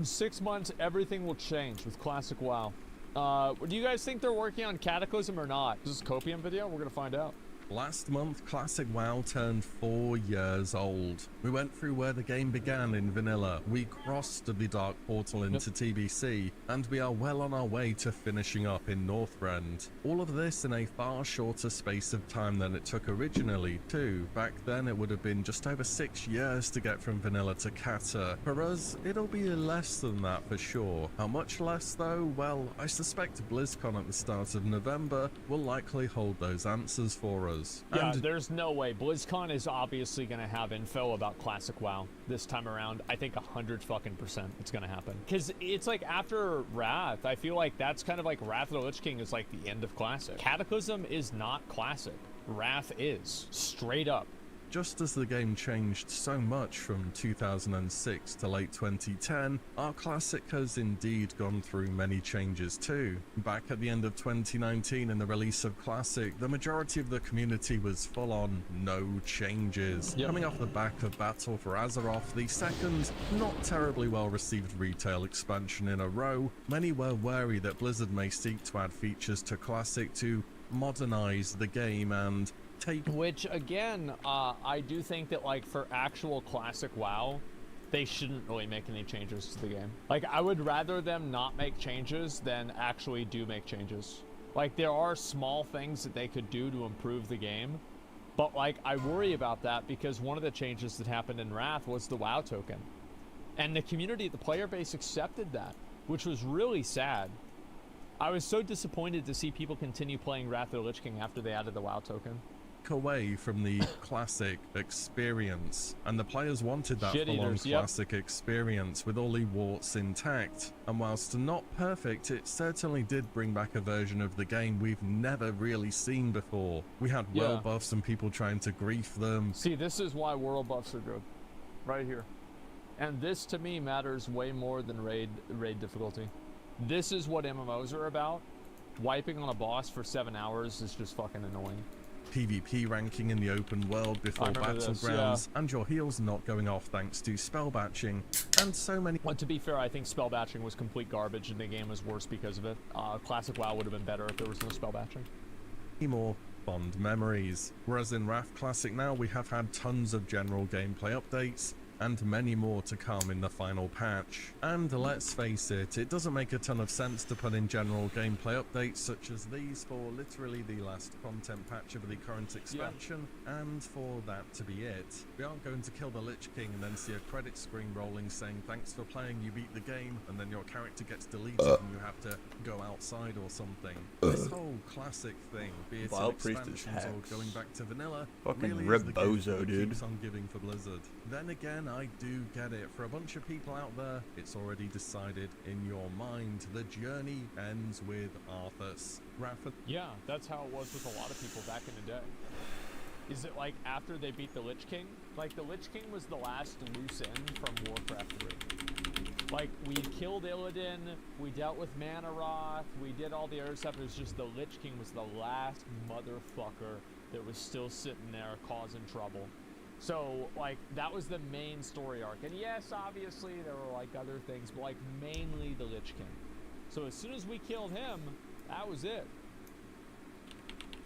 In 6 months, everything will change with Classic WoW. Do you guys think they're working on Cataclysm or not? Is this a Copium video? We're gonna find out. Last month, Classic WoW turned 4 years old. We went through where the game began in vanilla, we crossed the Dark Portal into TBC, and we are well on our way to finishing up in Northrend. All of this in a far shorter space of time than it took originally, too. Back then, it would have been just over 6 years to get from vanilla to Cata. For us, it'll be less than that for sure. How much less, though? Well, I suspect BlizzCon at the start of November will likely hold those answers for us. Yeah, there's no way. BlizzCon is obviously going to have info about Classic WoW this time around. I think 100% it's going to happen. Because it's like after Wrath, I feel like that's kind of like Wrath of the Lich King is like the end of Classic. Cataclysm is not Classic. Wrath is. Straight up. Just as the game changed so much from 2006 to late 2010, our Classic has indeed gone through many changes too. Back at the end of 2019 in the release of Classic, the majority of the community was full on no changes. Coming off the back of Battle for Azeroth, the second, not terribly well received retail expansion in a row, many were wary that Blizzard may seek to add features to Classic to modernize the game and which again, I do think that like for actual Classic WoW, they shouldn't really make any changes to the game. Like I would rather them not make changes than actually do make changes. Like there are small things that they could do to improve the game, but like I worry about that because one of the changes that happened in Wrath was the WoW token. And the community, the player base accepted that, which was really sad. I was so disappointed to see people continue playing Wrath of the Lich King after they added the WoW token. Away from the Classic experience, and the players wanted that full-on Classic experience with all the warts intact, and whilst not perfect, it certainly did bring back a version of the game we've never really seen before. We had world buffs and people trying to grief them. See, this is why world buffs are good, right here. And this to me matters way more than raid difficulty. This is what MMOs are about. Wiping on a boss for 7 hours is just fucking annoying. PvP ranking in the open world before battlegrounds, and your heals not going off thanks to spell batching, and so many. Well, to be fair, I think spell batching was complete garbage, and the game was worse because of it. Classic WoW would have been better if there was no spell batching. More fond memories. Whereas in Wrath Classic now, we have had tons of general gameplay updates, and many more to come in the final patch. And let's face it, it doesn't make a ton of sense to put in general gameplay updates such as these for literally the last content patch of the current expansion, and for that to be it. We aren't going to kill the Lich King and then see a credit screen rolling saying thanks for playing, you beat the game, and then your character gets deleted and you have to go outside or something. This whole Classic thing, be it in expansions or going back to vanilla, really is the gift that keeps on giving for Blizzard. Then again, I do get it. For a bunch of people out there, it's already decided in your mind. The journey ends with Arthas. Yeah, that's how it was with a lot of people back in the day. Is it like after they beat the Lich King? Like the Lich King was the last loose end from Warcraft 3. Like we killed Illidan, we dealt with Manaroth, we did all the other stuff. It was just the Lich King was the last motherfucker that was still sitting there causing trouble. So, like, that was the main story arc. And yes, obviously, there were, like, other things, but, like, mainly the Lich King. So as soon as we killed him, that was it.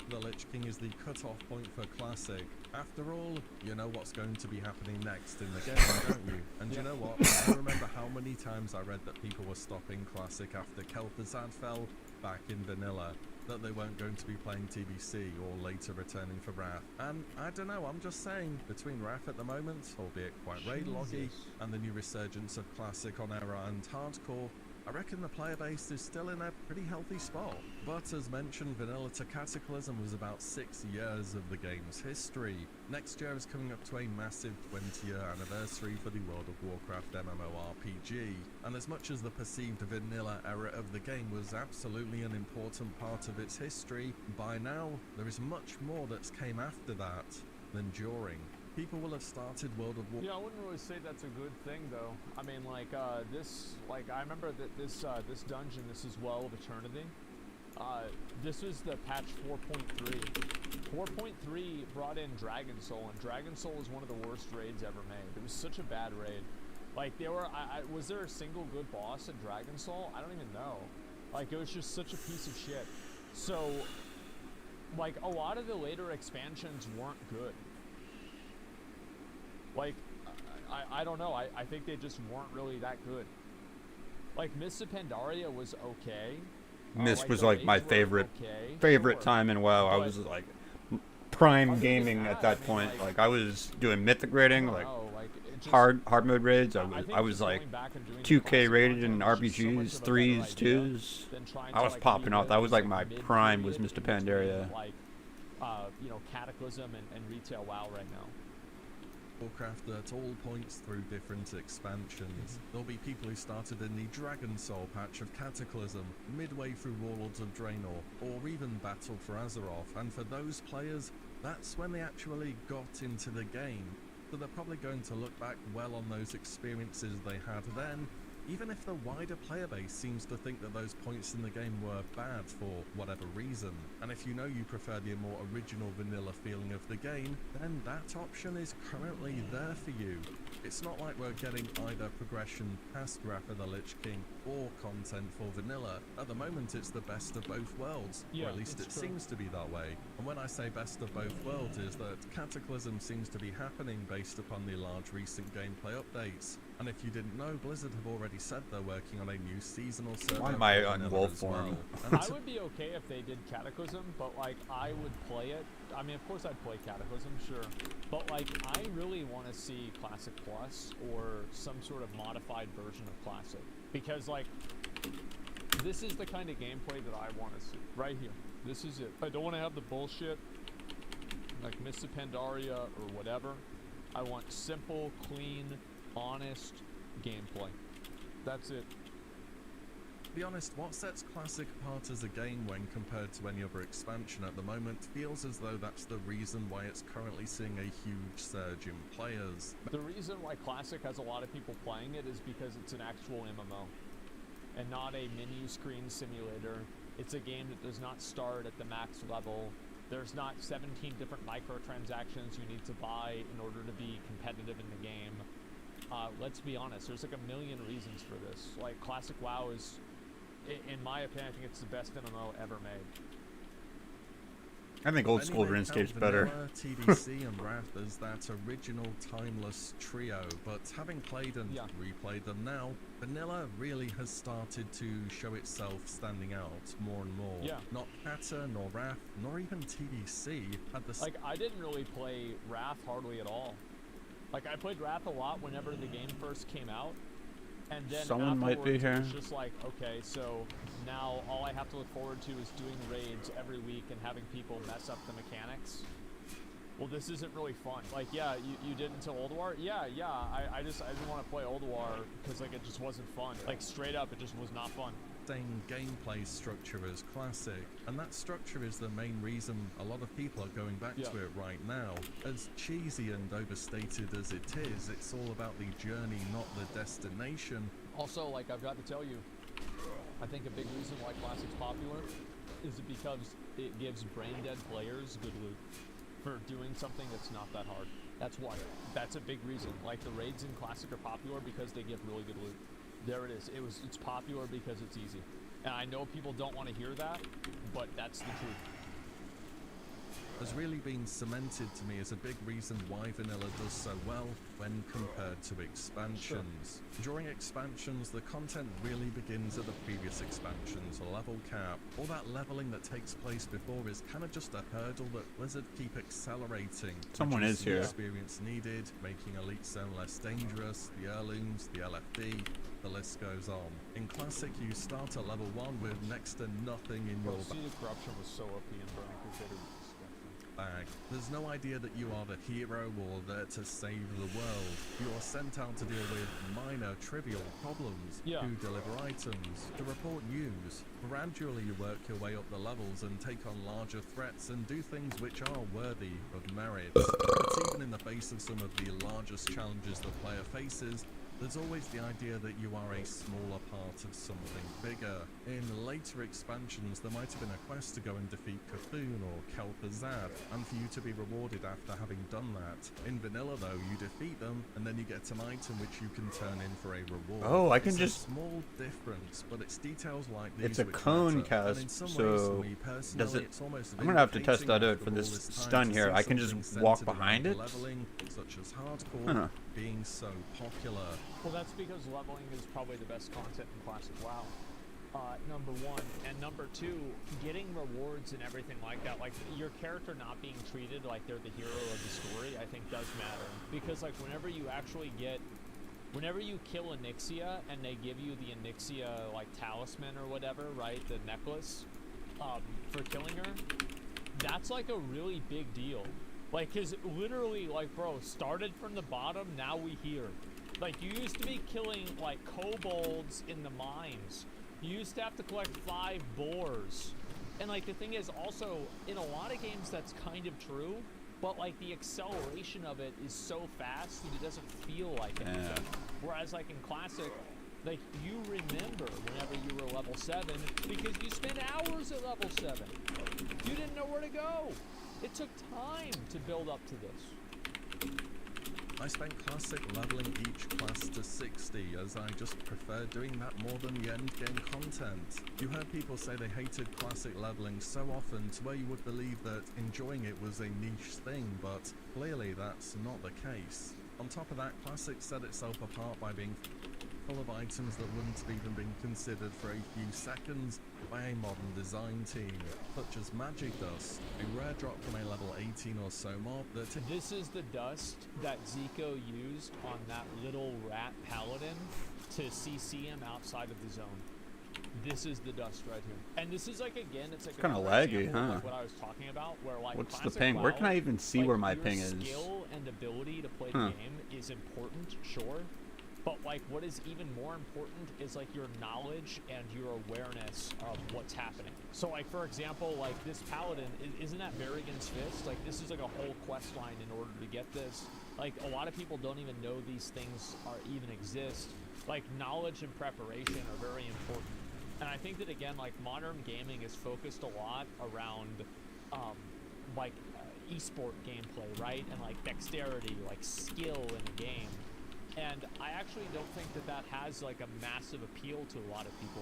The Lich King is the cutoff point for Classic. After all, you know what's going to be happening next in the game, don't you? And you know what? I remember how many times I read that people were stopping Classic after Kel'Thuzad fell back in vanilla, that they weren't going to be playing TBC or later returning for Wrath. And I don't know, I'm just saying, between Wrath at the moment, albeit quite raid loggy, and the new resurgence of Classic on Era and Hardcore, I reckon the player base is still in a pretty healthy spot. But as mentioned, vanilla to Cataclysm was about 6 years of the game's history. Next year is coming up to a massive 20-year anniversary for the World of Warcraft MMORPG. And as much as the perceived vanilla era of the game was absolutely an important part of its history, by now there is much more that's came after that than during. People will have started World of Warcraft. Yeah, I wouldn't really say that's a good thing, though. I mean, like, I remember that this dungeon, this is Well of Eternity. This was the patch 4.3. 4.3 brought in Dragon Soul, and Dragon Soul was one of the worst raids ever made. It was such a bad raid. Like, was there a single good boss in Dragon Soul? I don't even know. Like, it was just such a piece of shit. So, like, a lot of the later expansions weren't good. Like, I don't know. I think they just weren't really that good. Like, Mists of Pandaria was okay. Mist was like my favorite time in WoW. I was like prime gaming at that point. Like I was doing mythic raiding, like hard mode raids. I was like 2K rated in RPGs, 3s, 2s. I was popping off. That was like my prime was Mr. Pandaria. Like, you know, Cataclysm and retail WoW right now. Warcraft at all points through different expansions. There'll be people who started in the Dragon Soul patch of Cataclysm, midway through Warlords of Draenor, or even Battle for Azeroth, and for those players, that's when they actually got into the game. So they're probably going to look back well on those experiences they had then, even if the wider player base seems to think that those points in the game were bad for whatever reason. And if you know you prefer the more original vanilla feeling of the game, then that option is currently there for you. It's not like we're getting either progression past Wrath of the Lich King or content for vanilla. At the moment it's the best of both worlds, or at least it seems to be that way. And when I say best of both worlds is that Cataclysm seems to be happening based upon the large recent gameplay updates. And if you didn't know, Blizzard have already said they're working on a new seasonal server. Why am I on Wolf Form? I would be okay if they did Cataclysm, but like I would play it. I mean, of course I'd play Cataclysm, sure. But like I really want to see Classic Plus or some sort of modified version of Classic. Because like, this is the kind of gameplay that I want to see. Right here. This is it. I don't want to have the bullshit, like Mists of Pandaria or whatever. I want simple, clean, honest gameplay. That's it. To be honest, what sets Classic apart as a game when compared to any other expansion at the moment feels as though that's the reason why it's currently seeing a huge surge in players. The reason why Classic has a lot of people playing it is because it's an actual MMO and not a menu screen simulator. It's a game that does not start at the max level. There's not 17 different microtransactions you need to buy in order to be competitive in the game. Let's be honest, there's like a million reasons for this. Like, Classic WoW is, in my opinion, I think it's the best MMO ever made. I think old school RuneScape's better. TDC and Wrath as that original timeless trio, but having played and replayed them now, vanilla really has started to show itself standing out more and more. Yeah. Not Pattern nor Wrath, nor even TDC had the... Like, I didn't really play Wrath hardly at all. Like, I played Wrath a lot whenever the game first came out, and then someone might be here. It's just like, okay, so now all I have to look forward to is doing raids every week and having people mess up the mechanics. Well, this isn't really fun. Like, yeah, you did until Old War? Yeah, I didn't want to play Old War because, like, it just wasn't fun. Like, straight up, it just was not fun. Same gameplay structure as Classic, and that structure is the main reason a lot of people are going back to it right now. As cheesy and overstated as it is, it's all about the journey, not the destination. Also, like, I've got to tell you, I think a big reason why Classic's popular is because it gives brain-dead players good loot for doing something that's not that hard. That's why. That's a big reason. Like, the raids in Classic are popular because they give really good loot. There it is. It's popular because it's easy. And I know people don't want to hear that, but that's the truth. Has really been cemented to me as a big reason why vanilla does so well when compared to expansions. During expansions, the content really begins at the previous expansion's level cap. All that leveling that takes place before is kind of just a hurdle that Blizzard keep accelerating. Someone is here. Experience needed, making Elite Zone less dangerous, the heirlooms, the LFD, the list goes on. In Classic, you start at level 1 with next to nothing in your Sea of Corruption was so OP in Burning Crusade. bag. There's no idea that you are the hero or there to save the world. You are sent out to deal with minor, trivial problems, to deliver items, to report news. Gradually you work your way up the levels and take on larger threats and do things which are worthy of merit. But even in the face of some of the largest challenges the player faces, There's always the idea that you are a smaller part of something bigger. In later expansions, there might have been a quest to go and defeat Cthulhu or Kel'Thuzad, and for you to be rewarded after having done that. In vanilla though, you defeat them, and then you get an item which you can turn in for a reward. Oh, I can it's just... a small difference, but it's details like these It's a which cone matter. And in cast, some ways, so for me personally, does it... it's almost I'm gonna have to test vindicating that out after for all this this time stun to here. see I can just something walk centered behind around it. leveling, such as hardcore, Huh. being so popular. Well, that's because leveling is probably the best content in Classic WoW. Number one, and number two, getting rewards and everything like that, like your character not being treated like they're the hero of the story, I think does matter. Because like whenever you kill Onyxia and they give you the Onyxia like talisman or whatever, right, the necklace, for killing her, that's like a really big deal. Like, cause literally, like, bro, started from the bottom, now we here. Like, you used to be killing, like, kobolds in the mines. You used to have to collect 5 boars. And, like, the thing is, also, in a lot of games, that's kind of true. But, like, the acceleration of it is so fast that it doesn't feel like anything. Whereas, like, in Classic, like, you remember whenever you were level 7 because you spent hours at level 7. You didn't know where to go. It took time to build up to this. I spent Classic leveling each class to 60, as I just prefer doing that more than the endgame content. You heard people say they hated Classic leveling so often to where you would believe that enjoying it was a niche thing, but clearly that's not the case. On top of that, Classic set itself apart by being full of items that wouldn't have even been considered for a few seconds by a modern design team, such as Magic Dust, a rare drop from a level 18 or so mob that... This is the dust that Zico used on that little rat paladin to CC him outside of the zone. This is the dust right here. And this is like, again, it's like kind of laggy, example of, huh? like, what I was talking about, where like What's the Classic ping? Where WoW, can I even see like, where my your ping is? Skill and ability to play the game is important, sure. But like what is even more important is like your knowledge and your awareness of what's happening. So like for example, like this paladin, isn't that Varigan's Fist? Like this is like a whole quest line in order to get this. Like a lot of people don't even know these things are even exist. Like knowledge and preparation are very important. And I think that again, like modern gaming is focused a lot around esport gameplay, right? And like dexterity, like skill in the game. And I actually don't think that that has like a massive appeal to a lot of people.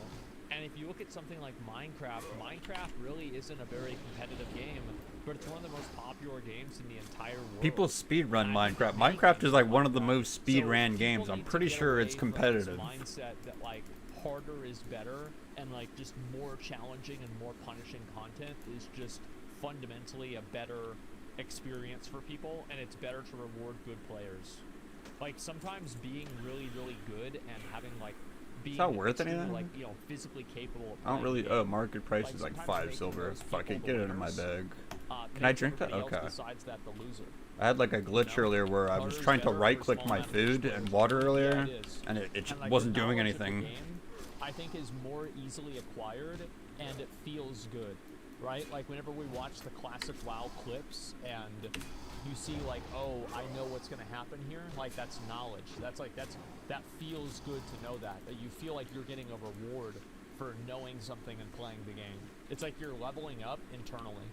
And if you look at something like Minecraft, Minecraft really isn't a very competitive game, but it's one of the most popular games in the entire world. People speedrun Minecraft. Minecraft is like one of the most speedran games. I'm pretty sure it's competitive. Mindset that like harder is better and like just more challenging and more punishing content is just fundamentally a better experience for people, and it's better to reward good players. Like sometimes being really, really good and having like being worth anything? like physically capable of I don't really. playing Oh, market price is like 5 silver. Fuck it, get it in my bag. Can I drink that? Okay. Besides that, the loser. I had like a glitch earlier where I was trying to right-click my food and water earlier, and it just like, wasn't the doing knowledge of the anything. game, I think is more easily acquired, and it feels good, right? Like whenever we watch the classic WoW clips and you see like, oh, I know what's gonna happen here. Like that's knowledge. That feels good to know that you feel like you're getting a reward for knowing something and playing the game. It's like you're leveling up internally.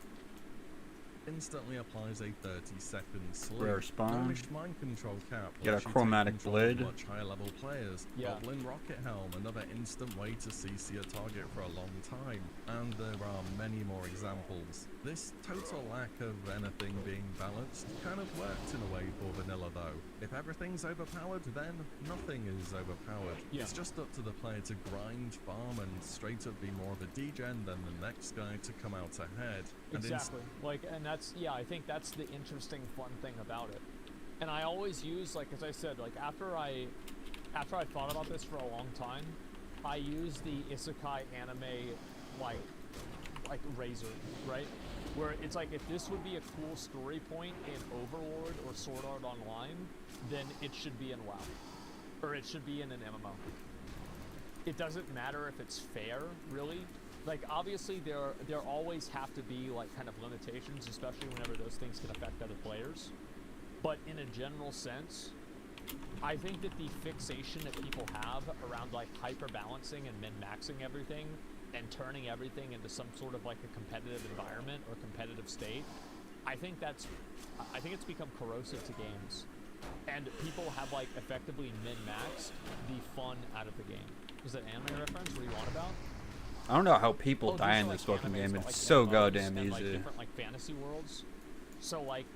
Instantly applies a 30-second sleep. Rare spawn. No mind control cap. Get a lets you take chromatic control of blade. Much higher level players. Yeah. Goblin rocket helm, another instant way to CC a target for a long time. And there are many more examples. This total lack of anything being balanced kind of worked in a way for vanilla though. If everything's overpowered, then nothing is overpowered. Yeah. It's just up to the player to grind, farm, and straight up be more of a degen than the next guy to come out ahead. And Exactly. I think that's the interesting, fun thing about it. And I always use, like, as I said, like, after I thought about this for a long time, I use the isekai anime, like Razor, right? Where it's like, if this would be a cool story point in Overlord or Sword Art Online, then it should be in WoW. Or it should be in an MMO. It doesn't matter if it's fair, really. Like, obviously, there always have to be, like, kind of limitations, especially whenever those things can affect other players. But in a general sense, I think that the fixation that people have around like hyper balancing and min-maxing everything and turning everything into some sort of like a competitive environment or competitive state, I think it's become corrosive to games. And people have like effectively min-maxed the fun out of the game. Is that anime reference? What are you on about? I don't know how people die in this fucking game. It's so goddamn easy. Like different like fantasy worlds. So like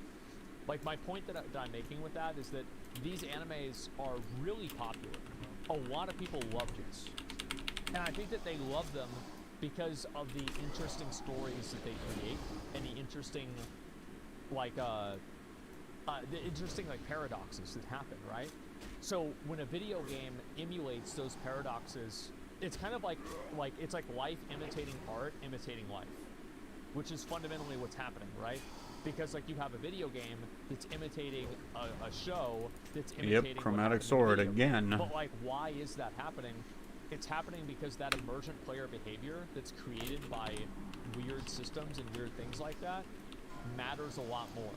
my point that I'm making with that is that these animes are really popular. A lot of people love this. And I think that they love them because of the interesting stories that they create and the interesting like paradoxes that happen, right? So when a video game emulates those paradoxes, it's kind of like it's like life imitating art, imitating life, which is fundamentally what's happening, right? Because like you have a video game that's imitating a show that's imitating Chromatic Sword again. But like, why is that happening? It's happening because that emergent player behavior that's created by weird systems and weird things like that matters a lot more.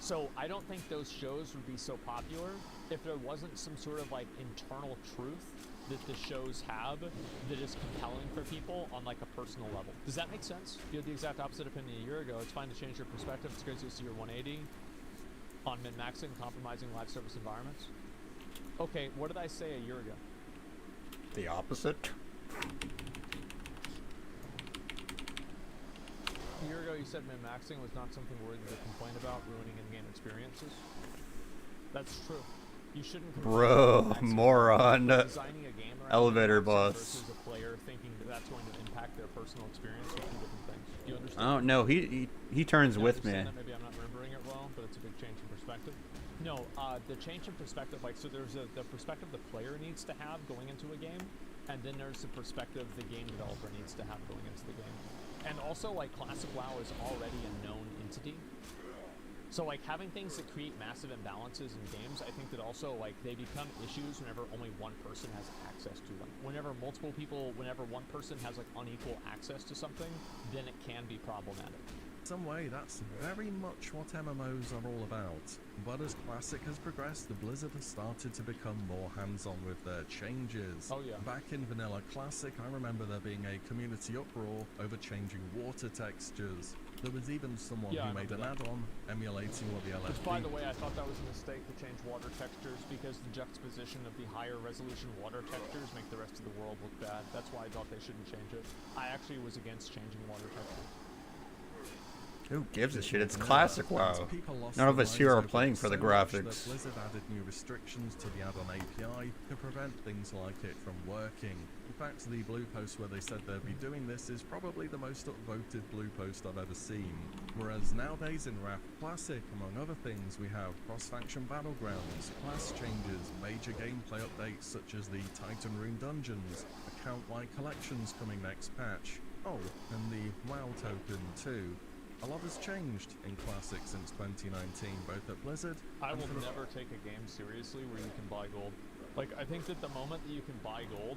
So I don't think those shows would be so popular if there wasn't some sort of like internal truth that the shows have that is compelling for people on like a personal level. Does that make sense? If you had the exact opposite opinion a year ago, it's fine to change your perspective. It's great to see your 180 on min-maxing, compromising live service environments. Okay, what did I say a year ago? The opposite? A year ago you said min-maxing was not something worthy to complain about, ruining in-game experiences. That's true. You shouldn't Bro, moron. designing a game Elevator versus bus. a player thinking that that's going to impact their personal experience are two different things. Do you understand? Oh no, he turns with me. Maybe I'm not remembering it well, but it's a big change in perspective. No, the change in perspective, like, so there's the perspective the player needs to have going into a game, and then there's the perspective the game developer needs to have going into the game. And also, like, Classic WoW is already a known entity. So, like, having things that create massive imbalances in games, I think that also, like, they become issues whenever only one person has access to them. Whenever one person has, like, unequal access to something, then it can be problematic. Some way, that's very much what MMOs are all about. But as Classic has progressed, the Blizzard has started to become more hands-on with their changes. Oh yeah. Back in Vanilla Classic, I remember there being a community uproar over changing water textures. There was even someone who made an add-on emulating what the LFD... Which, by the way, I thought that was a mistake to change water textures because the juxtaposition of the higher resolution water textures make the rest of the world look bad. That's why I thought they shouldn't change it. I actually was against changing water textures. Who gives a shit? It's Classic WoW. None of us here are playing for the graphics. Blizzard added new restrictions to the add-on API to prevent things like it from working. In fact, the blue post where they said they'd be doing this is probably the most upvoted blue post I've ever seen. Whereas nowadays in Wrath Classic, among other things, we have cross-faction battlegrounds, class changes, major gameplay updates such as the Titan Rune dungeons, account-wide collections coming next patch. Oh, and the WoW token too. A lot has changed in Classic since 2019, both at Blizzard. I will never take a game seriously where you can buy gold. Like, I think that the moment that you can buy gold,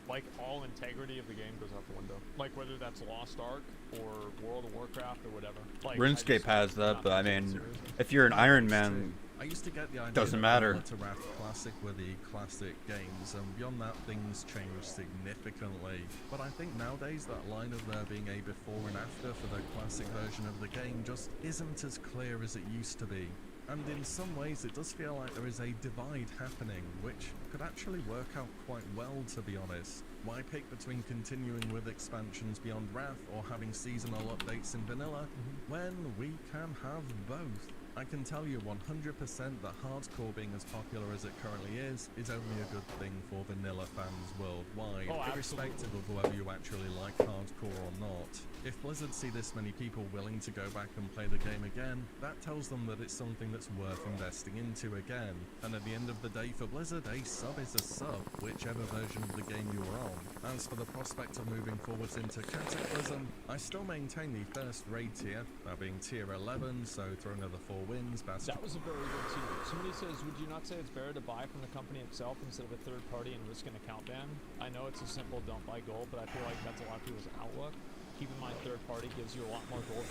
like, all integrity of the game goes out the window. Like, whether that's Lost Ark or World of Warcraft or whatever. Like, RuneScape has that, but I mean, if you're an Iron Man, I used to get the idea doesn't matter. To Wrath Classic were the classic games, and beyond that, things changed significantly. But I think nowadays that line of there being a before and after for the classic version of the game just isn't as clear as it used to be. And in some ways, it does feel like there is a divide happening, which could actually work out quite well, to be honest. Why pick between continuing with expansions beyond Wrath or having seasonal updates in vanilla when we can have both? I can tell you 100% that hardcore being as popular as it currently is only a good thing for vanilla fans worldwide, irrespective of whether you actually like hardcore or not. If Blizzard see this many people willing to go back and play the game again, that tells them that it's something that's worth investing into again. And at the end of the day for Blizzard, a sub is a sub, whichever version of the game you are on. As for the prospect of moving forwards into Cataclysm, I still maintain the first raid tier, that being tier 11, so throw another 4 wins, That was a very good tier. Somebody says, would you not say it's better to buy from the company itself instead of a third party and risk an account ban? I know it's a simple don't buy gold, but I feel like that's a lot of people's outlook. Keep in mind, third party gives you a lot more gold.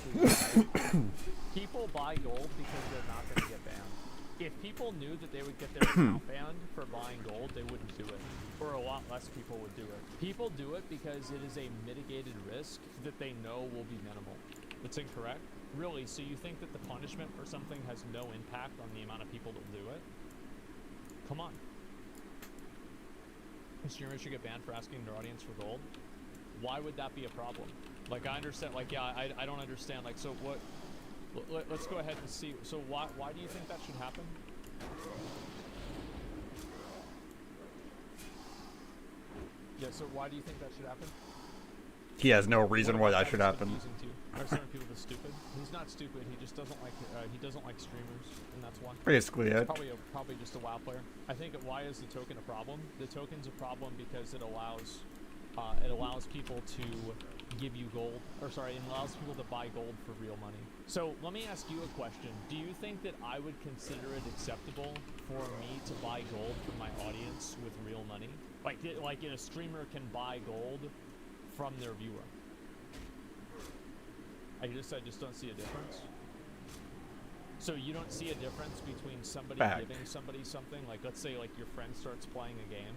People buy gold because they're not going to get banned. If people knew that they would get their account banned for buying gold, they wouldn't do it. Or a lot less people would do it. People do it because it is a mitigated risk that they know will be minimal. That's incorrect. Really, so you think that the punishment for something has no impact on the amount of people that do it? Come on. Streamers should get banned for asking their audience for gold? Why would that be a problem? Like, I understand, like, yeah, I don't understand, like, so what, let's go ahead and see, so why do you think that should happen? Yeah, so why do you think that should happen? He has no reason why that should happen. Are certain people just stupid? He's not stupid, he just doesn't like, streamers, and that's why. Basically it. Probably just a WoW player. I think, why is the token a problem? The token's a problem because it allows people to give you gold, or sorry, it allows people to buy gold for real money. So let me ask you a question. Do you think that I would consider it acceptable for me to buy gold from my audience with real money? Like a streamer can buy gold from their viewer. I just don't see a difference. So you don't see a difference between somebody giving somebody something, like let's say like your friend starts playing a game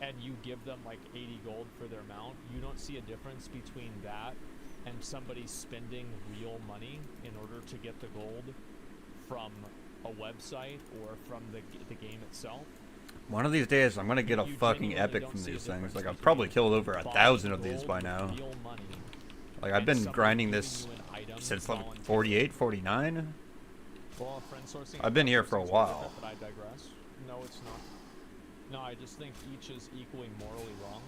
and you give them like 80 gold for their mount. You don't see a difference between that and somebody spending real money in order to get the gold from a website or from the game itself. One of these days, I'm gonna get a fucking epic from these things. Like, I've probably killed over 1,000 of these by now. Like, I've been grinding this since level 48, 49. Well, friend sourcing, I've been here for a while. But I digress. No, it's not. No, I just think each is equally morally wrong.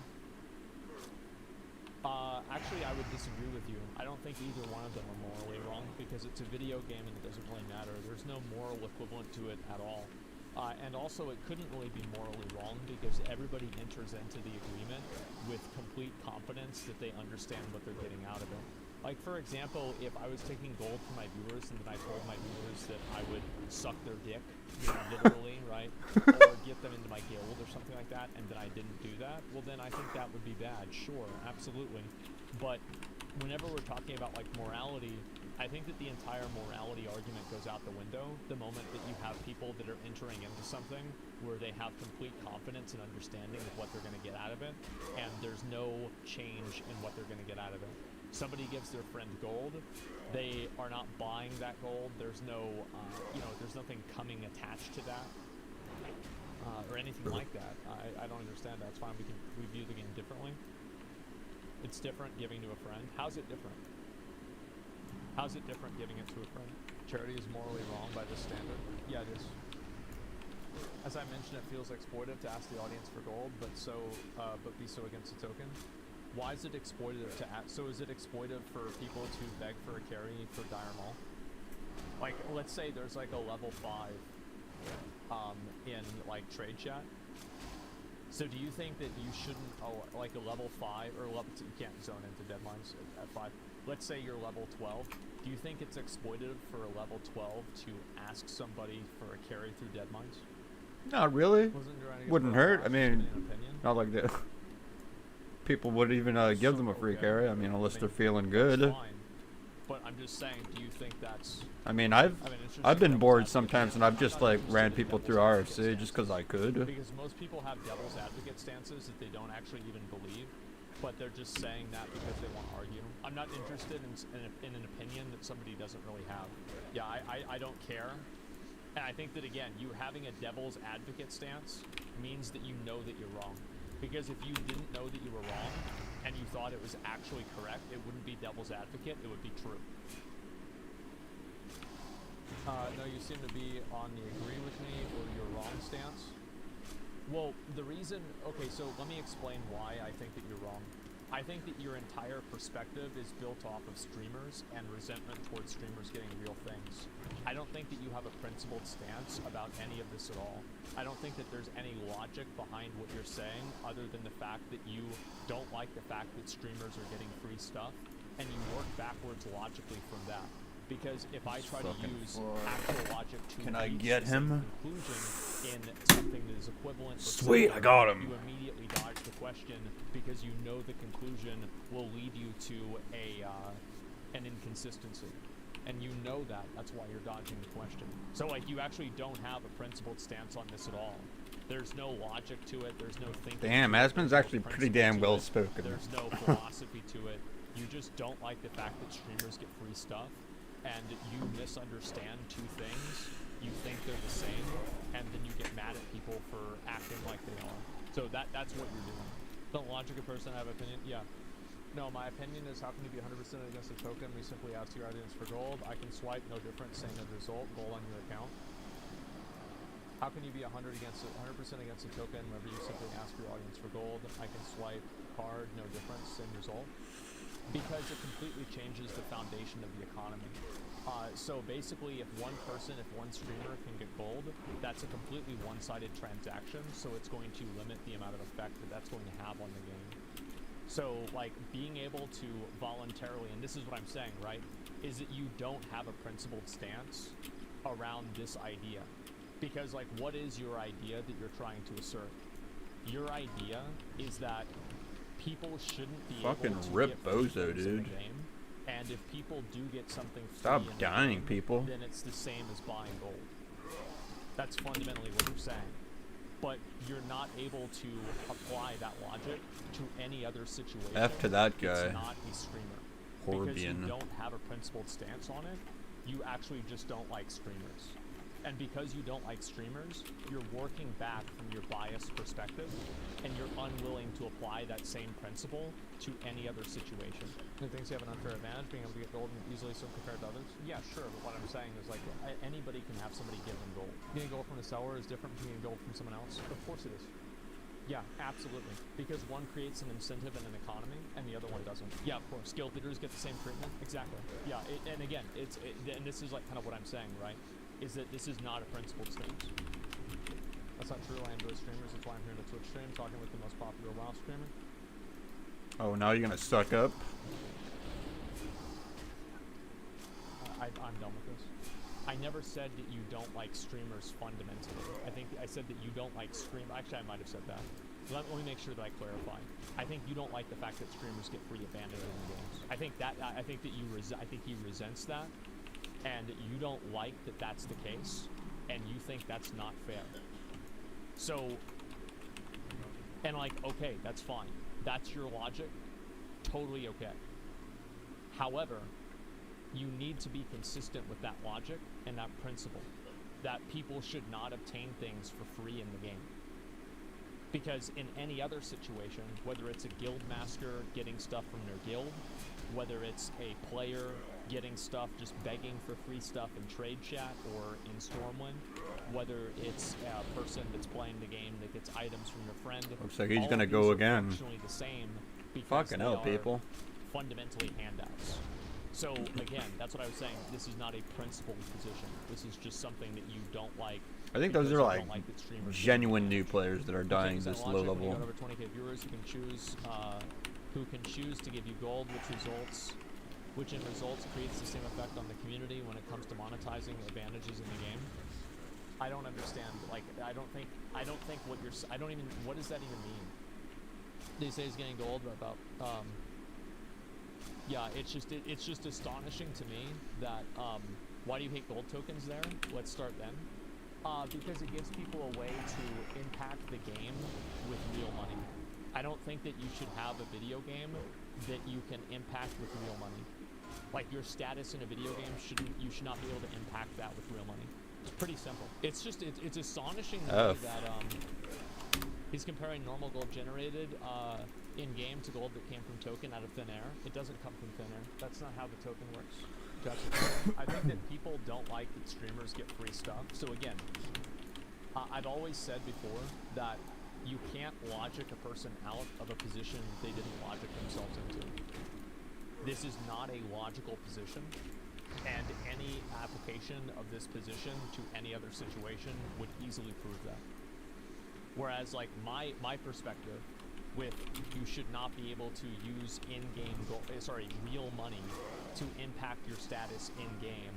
Actually, I would disagree with you. I don't think either one of them are morally wrong because it's a video game and it doesn't really matter. There's no moral equivalent to it at all. And also, it couldn't really be morally wrong because everybody enters into the agreement with complete confidence that they understand what they're getting out of it. Like, for example, if I was taking gold from my viewers and then I told my viewers that I would suck their dick, you know, literally, right? Or get them into my guild or something like that, and then I didn't do that, well, then I think that would be bad. Sure, absolutely. But whenever we're talking about, like, morality, I think that the entire morality argument goes out the window the moment that you have people that are entering into something where they have complete confidence and understanding of what they're going to get out of it, and there's no change in what they're going to get out of it. Somebody gives their friend gold, they are not buying that gold, there's no, there's nothing coming attached to that, or anything like that. I don't understand that. It's fine, we view the game differently. It's different giving to a friend. How's it different? How's it different giving it to a friend? Charity is morally wrong by this standard. Yeah, it is. As I mentioned, it feels exploitive to ask the audience for gold, but be so against the token. Why is it exploitive to ask? So is it exploitive for people to beg for a carry for Dire Maul? Like, let's say there's like a level 5 in like trade chat. So do you think that you shouldn't, like a level 5 or level 2, you can't zone into deadlines at 5. Let's say you're level 12. Do you think it's exploitive for a level 12 to ask somebody for a carry through deadlines? Not really. Wouldn't hurt. I mean, not like that. People would even give them a free carry. I mean, unless they're feeling good. Fine. But I'm just saying, do you think that's... I mean, I've been bored sometimes, and I've just like ran people through RFC just because I could. Because most people have devil's advocate stances that they don't actually even believe, but they're just saying that because they want to argue. I'm not interested in an opinion that somebody doesn't really have. Yeah, I don't care. And I think that, again, you having a devil's advocate stance means that you know that you're wrong. Because if you didn't know that you were wrong, and you thought it was actually correct, it wouldn't be devil's advocate, it would be true. No, you seem to be on the agree with me or you're wrong stance. Well, the reason, okay, so let me explain why I think that you're wrong. I think that your entire perspective is built off of streamers and resentment towards streamers getting real things. I don't think that you have a principled stance about any of this at all. I don't think that there's any logic behind what you're saying other than the fact that you don't like the fact that streamers are getting free stuff, and you work backwards logically from that. Because if I try to use actual logic to Can I get him? conclusion in something that is equivalent, Sweet, I got him. You immediately dodge the question because you know the conclusion will lead you to an inconsistency. And you know that. That's why you're dodging the question. So, like, you actually don't have a principled stance on this at all. There's no logic to it. There's no thinking. Damn, Aspen's actually pretty damn well spoken. There's no philosophy to it. You just don't like the fact that streamers get free stuff, and you misunderstand two things. You think they're the same, and then you get mad at people for acting like they are. So that's what you're doing. The logic of person have opinion? Yeah. No, my opinion is how can you be 100% against a token? We simply ask your audience for gold. I can swipe, no difference, same end result, gold on your account. How can you be 100% against a token whenever you simply ask your audience for gold? I can swipe, card, no difference, same result. Because it completely changes the foundation of the economy. So basically, if one streamer can get gold, that's a completely one-sided transaction, so it's going to limit the amount of effect that that's going to have on the game. So, like, being able to voluntarily, and this is what I'm saying, right, is that you don't have a principled stance around this idea. Because, like, what is your idea that you're trying to assert? Your idea is that people shouldn't be fucking able to rip get bozo, dude. in the game. And if people do get something free Stop in the dying, game, people. then it's the same as buying gold. That's fundamentally what you're saying. But you're not able to apply that logic to any other situation. F to that guy. It's not a streamer. Because you don't have a principled stance on it, you actually just don't like streamers. And because you don't like streamers, you're working back from your biased perspective, and you're unwilling to apply that same principle to any other situation. Who thinks you have an unfair advantage, being able to get gold and easily so compared to others? Yeah, sure, but what I'm saying is, like, anybody can have somebody give them gold. Getting gold from a seller is different from getting gold from someone else. Of course it is. Yeah, absolutely. Because one creates an incentive in an economy, and the other one doesn't. Yeah, of course. Guild leaders get the same treatment. Exactly. Yeah, and again, and this is, like, kind of what I'm saying, right? Is that this is not a principled stance. That's not true. I enjoy streamers. That's why I'm here to Twitch stream, talking with the most popular WoW streamer. Oh, now you're gonna suck up? I'm done with this. I never said that you don't like streamers fundamentally. I said that you don't like Actually, I might have said that. Let me make sure that I clarify. I think you don't like the fact that streamers get free advantage in games. I think he resents that. And you don't like that that's the case, and you think that's not fair. So, and like, okay, that's fine. That's your logic. Totally okay. However, you need to be consistent with that logic and that principle, that people should not obtain things for free in the game. Because in any other situation, whether it's a guild master getting stuff from their guild, whether it's a player getting stuff, just begging for free stuff in trade chat or in Stormwind, whether it's a person that's playing the game that gets items from their friend. Looks like he's gonna go again. The same because fucking hell, people. Fundamentally handouts. So again, that's what I was saying. This is not a principled position. This is just something that you don't like. I think those are like genuine new players that are dying this low level. Over 20k viewers who can choose to give you gold, which in results creates the same effect on the community when it comes to monetizing advantages in the game. I don't understand. Like, I don't think what you're. What does that even mean? They say he's getting gold about. Yeah, it's just astonishing to me that. Why do you hate gold tokens there? Let's start then. Because it gives people a way to impact the game with real money. I don't think that you should have a video game that you can impact with real money. Like, your status in a video game you should not be able to impact that with real money. It's pretty simple. It's just, it's astonishing to me that, he's comparing normal gold generated, in-game to gold that came from token out of thin air. It doesn't come from thin air. That's not how the token works. Gotcha. I think that people don't like that streamers get free stuff. So again, I've always said before that you can't logic a person out of a position they didn't logic themselves into. This is not a logical position, and any application of this position to any other situation would easily prove that. Whereas, like, my perspective with you should not be able to use in-game real money to impact your status in-game.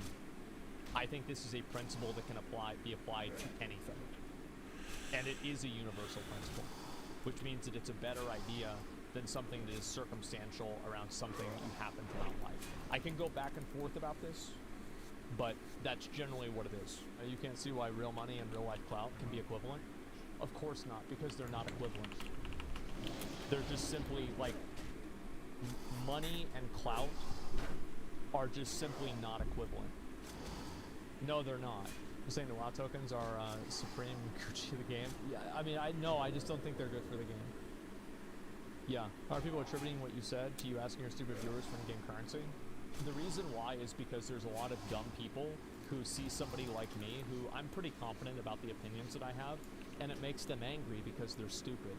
I think this is a principle that can be applied to anything. And it is a universal principle, which means that it's a better idea than something that is circumstantial around something that you happen to not like. I can go back and forth about this, but that's generally what it is. You can't see why real money and real life clout can be equivalent. Of course not, because they're not equivalent. They're just simply like money and clout are just simply not equivalent. No, they're not. You're saying the WoW tokens are supreme Gucci of the game? Yeah, I mean, I just don't think they're good for the game. Yeah. Are people attributing what you said to you asking your stupid viewers for in-game currency? The reason why is because there's a lot of dumb people who see somebody like me, who I'm pretty confident about the opinions that I have, and it makes them angry because they're stupid.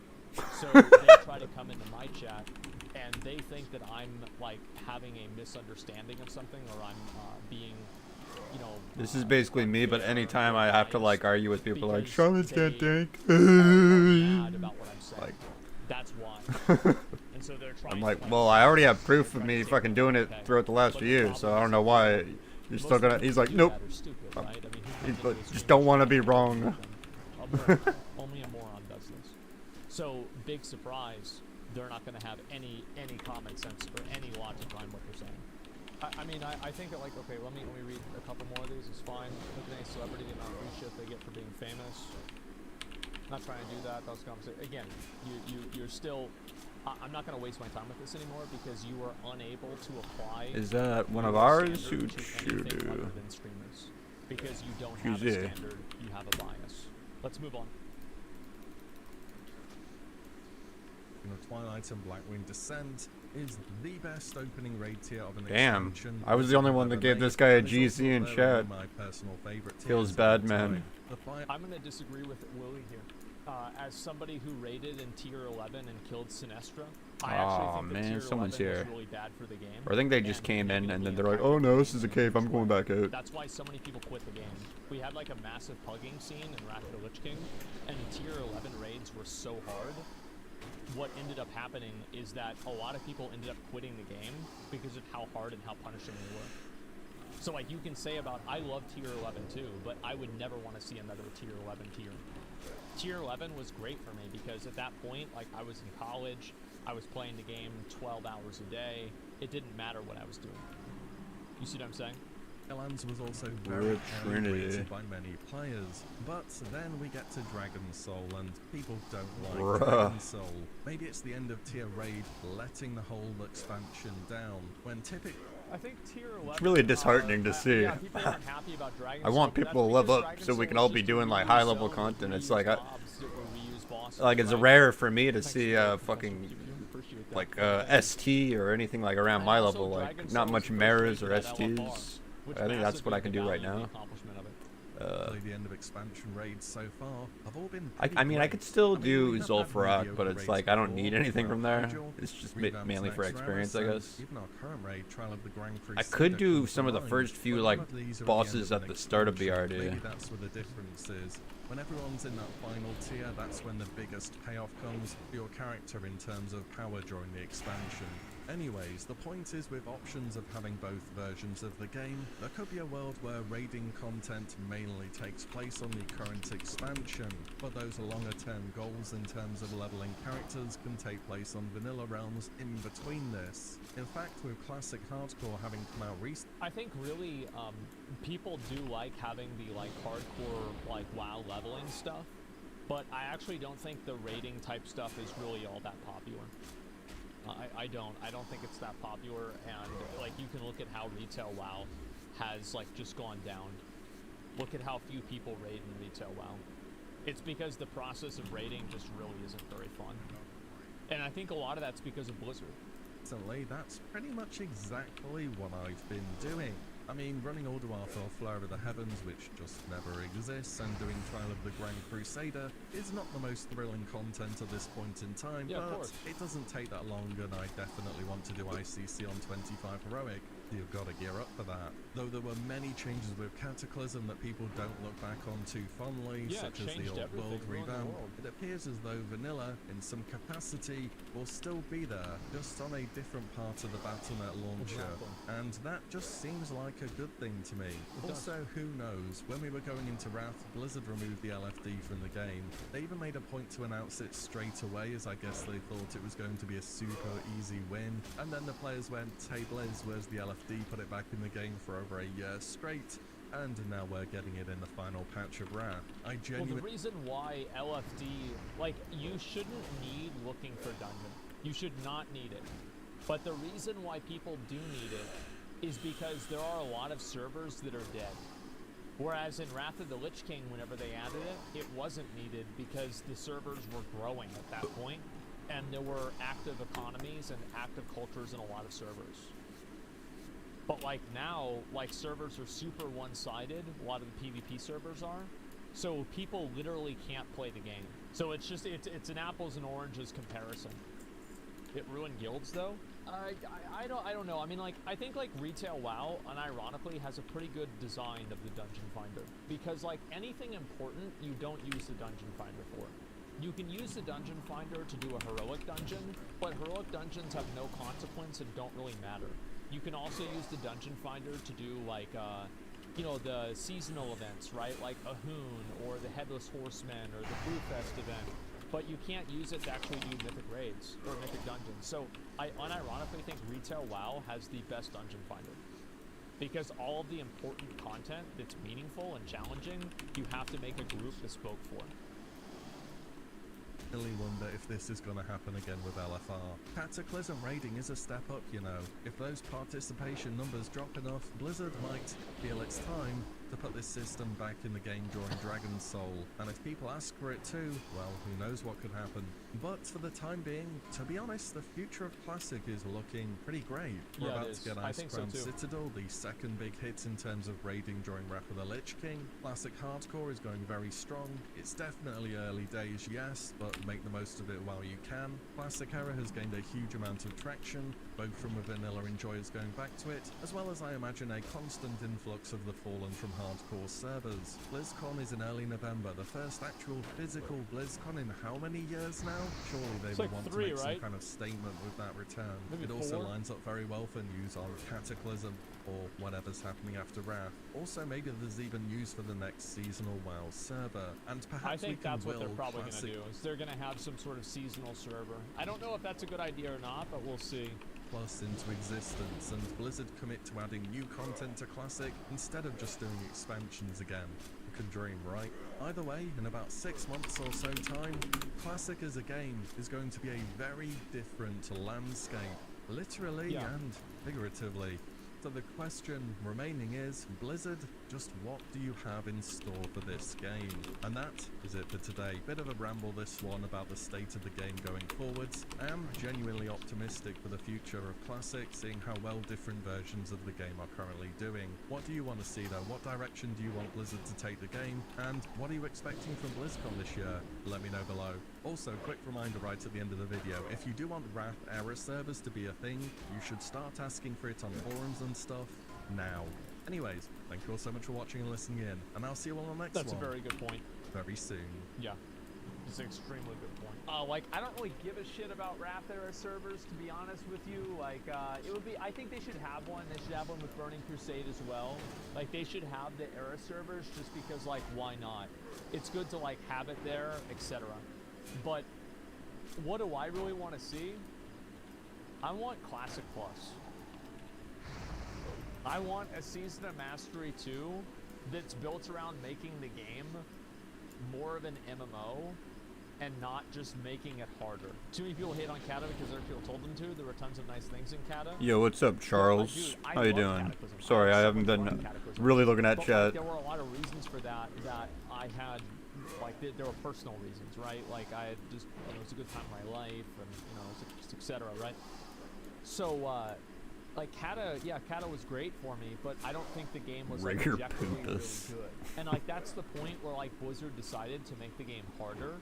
So they try to come into my chat, and they think that I'm, like, having a misunderstanding of something, or I'm being, you know... This is basically me, but anytime I have to, like, argue with people like, Shaman Tank. Mad about what I'm saying. Like, that's why. And so they're trying I'm like, well, I already have proof of me fucking doing it throughout the last few years, so I don't know why you're still gonna... He's like, nope. He's like, just don't want to be wrong. Only a moron does this. So, big surprise, they're not going to have any common sense or any logic behind what they're saying. I mean, I think that, like, okay, let me read a couple more of these. It's fine. Look at any celebrity and all free shit they get for being famous. Not trying to do that. That was conversation. Again, you're still... I'm not going to waste my time with this anymore because you are unable to apply... Is that one of ours? Shoot. Because you don't have a standard, you have a bias. Let's move on. Twilight and Blackwing Descent is the best opening raid tier of an Damn, expansion. I was the only one that gave this guy a GC in chat. My personal favorite Feels bad, man. I'm going to disagree with Willie here. As somebody who raided in tier 11 and killed Sinestra, I actually think that tier someone's 11 here. was really bad for the game. Or I think they just came in and then they're like, oh no, this is a cave, I'm going back out. That's why so many people quit the game. We had like a massive pugging scene in Wrath of the Lich King, and tier 11 raids were so hard. What ended up happening is that a lot of people ended up quitting the game because of how hard and how punishing they were. So like you can say about, I love tier 11 too, but I would never want to see another tier 11 tier. Tier 11 was great for me because at that point, like I was in college, I was playing the game 12 hours a day. It didn't matter what I was doing. You see what I'm saying? Lands was also very highly rated by many players, but then we get to Dragon's Soul and people don't like Dragon's Soul. Maybe it's the end of tier raid letting the whole expansion down, when typically... I think tier 11, it's really disheartening to see. Yeah, people aren't happy about Dragon's I want Soul, people to level up so we can all be doing like high level content. It's like, it's rare for me to see fucking like ST or anything like around my level, like not much mirrors or STs. I think that's what I can do right now. The end of expansion raids so far have all been I mean, I could still do Zul'Farrak, but it's like I don't need anything from there. It's just mainly for experience, I guess. I could do some of the first few like bosses at the start of BRD. Maybe that's where the difference is. When everyone's in that final tier, that's when the biggest payoff comes for your character in terms of power during the expansion. Anyways, the point is with options of having both versions of the game, there could be a world where raiding content mainly takes place on the current expansion, but those longer term goals in terms of leveling characters can take place on vanilla realms in between this. In fact, with classic hardcore having come out recently, I think really people do like having the like hardcore like WoW leveling stuff, but I actually don't think the raiding type stuff is really all that popular. I don't think it's that popular, and like you can look at how retail WoW has like just gone down. Look at how few people raid in retail WoW. It's because the process of raiding just really isn't very fun. And I think a lot of that's because of Blizzard. That's pretty much exactly what I've been doing. I mean, running Ulduar for Flare of the Heavens, which just never exists, and doing Trial of the Grand Crusader is not the most thrilling content at this point in time, but it doesn't take that long, and I definitely want to do ICC on 25 Heroic. You've got to gear up for that. Though there were many changes with Cataclysm that people don't look back on too fondly, such as the old world revamp, it appears as though vanilla, in some capacity, will still be there, just on a different part of the Battle.net launcher, and that just seems like a good thing to me. Also, who knows, when we were going into Wrath, Blizzard removed the LFD from the game. They even made a point to announce it straight away, as I guess they thought it was going to be a super easy win, and then the players went, hey Blizz, where's the LFD? LFD put it back in the game for over a year straight, and now we're getting it in the final patch of Wrath. Well, the reason why LFD, like, you shouldn't need looking for dungeon. You should not need it. But the reason why people do need it is because there are a lot of servers that are dead. Whereas in Wrath of the Lich King, whenever they added it, it wasn't needed because the servers were growing at that point, and there were active economies and active cultures in a lot of servers. But like now, like servers are super one-sided, a lot of the PvP servers are, so people literally can't play the game. So it's just, it's an apples and oranges comparison. It ruined guilds though? I don't know. I mean, like, I think like retail WoW, unironically, has a pretty good design of the dungeon finder. Because like anything important, you don't use the dungeon finder for. You can use the dungeon finder to do a heroic dungeon, but heroic dungeons have no consequence and don't really matter. You can also use the dungeon finder to do like, you know, the seasonal events, right? Like a Hoon or the Headless Horseman or the Brew Fest event. But you can't use it to actually do mythic raids or mythic dungeons. So I unironically think retail WoW has the best dungeon finder. Because all of the important content that's meaningful and challenging, you have to make a group bespoke for. I really wonder if this is going to happen again with LFR. Cataclysm raiding is a step up, you know. If those participation numbers drop enough, Blizzard might feel it's time to put this system back in the game during Dragon's Soul. And if people ask for it too, well, who knows what could happen. But for the time being, to be honest, the future of Classic is looking pretty great. We're about to get Icecrown Citadel, the second big hit in terms of raiding during Wrath of the Lich King. Classic Hardcore is going very strong. It's definitely early days, yes, but make the most of it while you can. Classic Era has gained a huge amount of traction, both from the vanilla enjoyers going back to it, as well as I imagine a constant influx of the Fallen from hardcore servers. BlizzCon is in early November, the first actual physical BlizzCon in how many years now? Surely they would want to make some kind of statement with that return. Maybe it also lines up very well for news on Cataclysm, or whatever's happening after Wrath. Also, maybe there's even news for the next seasonal WoW server, and perhaps I think we can that's what they're probably going to Classic do, is they're going to have some sort of seasonal server. I don't know if that's a good idea or not, but we'll see. Plus into existence, and Blizzard commit to adding new content to Classic instead of just doing expansions again. You can dream, right? Either way, in about 6 months or so time, Classic as a game is going to be a very different landscape, literally and figuratively. So the question remaining is, Blizzard, just what do you have in store for this game? And that is it for today. Bit of a ramble this one about the state of the game going forwards. I am genuinely optimistic for the future of Classic, seeing how well different versions of the game are currently doing. What do you want to see though? What direction do you want Blizzard to take the game? And what are you expecting from BlizzCon this year? Let me know below. Also, quick reminder right at the end of the video, if you do want Wrath era servers to be a thing, you should start asking for it on forums and stuff now. Anyways, thank you all so much for watching and listening in, and I'll see you all on the next one. That's a very good point. Very soon. Yeah, it's an extremely good point. Like, I don't really give a shit about Wrath era servers, to be honest with you. Like, it would be, I think they should have one. They should have one with Burning Crusade as well. Like, they should have the era servers just because, like, why not? It's good to, like, have it there, etc. But what do I really want to see? I want Classic Plus. I want a Season of Mastery 2 that's built around making the game more of an MMO and not just making it harder. Too many people hate on Kata because other people told them to. There were tons of nice things in Kata. Yo, what's up, Charles? How you doing? Cataclysm. Sorry, I haven't been really looking at chat. Like, there were a lot of reasons for that I had. Like, there were personal reasons, right? Like, I had just, you know, it was a good time in my life, and, you know, etc., right? So, like, Kata was great for me, but I don't think the game was, like, objectively really good. And, like, that's the point where, like, Blizzard decided to make the game harder,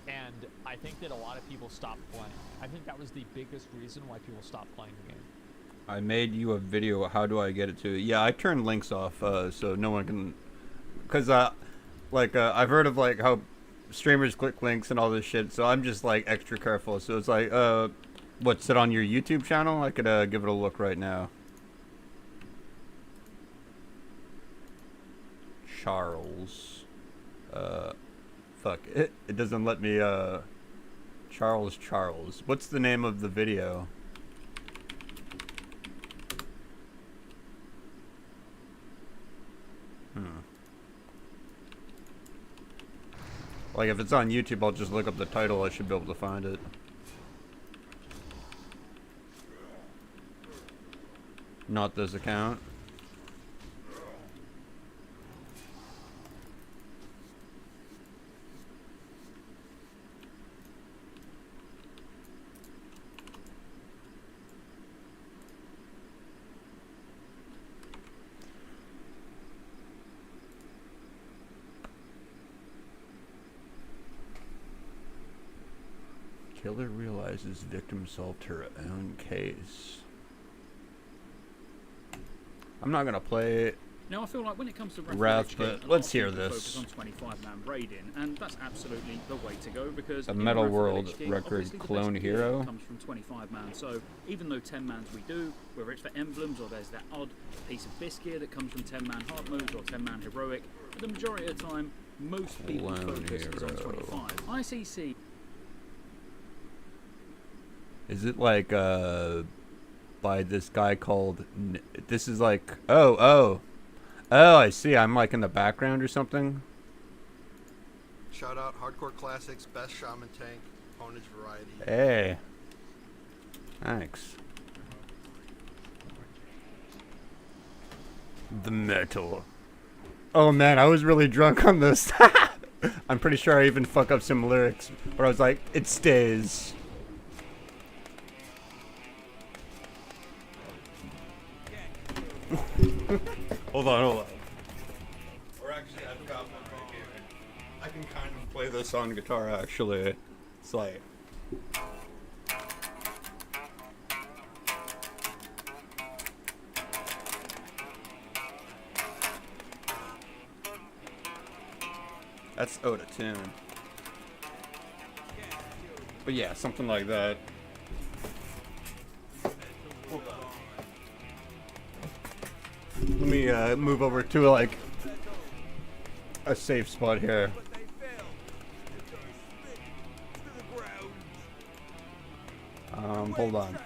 and I think that a lot of people stopped playing. I think that was the biggest reason why people stopped playing the game. I made you a video. How do I get it to? Yeah, I turned links off, so no one can, because, I've heard of, like, how streamers click links and all this shit, so I'm just, like, extra careful. So it's like, what's it on your YouTube channel? I could, give it a look right now. Charles. Fuck. It doesn't let me, Charles. What's the name of the video? Like, if it's on YouTube, I'll just look up the title. I should be able to find it. Not this account. Killer realizes victim solved her own case. I'm not gonna play it. Now I feel like when it comes to Wrath, but let's hear this. Focus on 25-man raiding, and that's absolutely the way to go because a Metal in World King, record clone hero comes from 25-man. So even though 10-mans we do, whether it's for emblems or there's that odd piece of bisque gear that comes from 10-man hard modes or 10-man heroic, but the majority of the time, most people's focus is on 25. ICC. Is it like by this guy called? This is like oh, I see. I'm like in the background or something. Shout out Hardcore Classics, best Shaman Tank, Ponage variety. Hey, thanks. The metal. Oh man, I was really drunk on this. I'm pretty sure I even fuck up some lyrics where I was like, it stays. Hold on. Or actually, I've got one right here. I can kind of play this on guitar, actually. It's like... That's out of tune. But yeah, something like that. Let me move over to like a safe spot here. Hold on.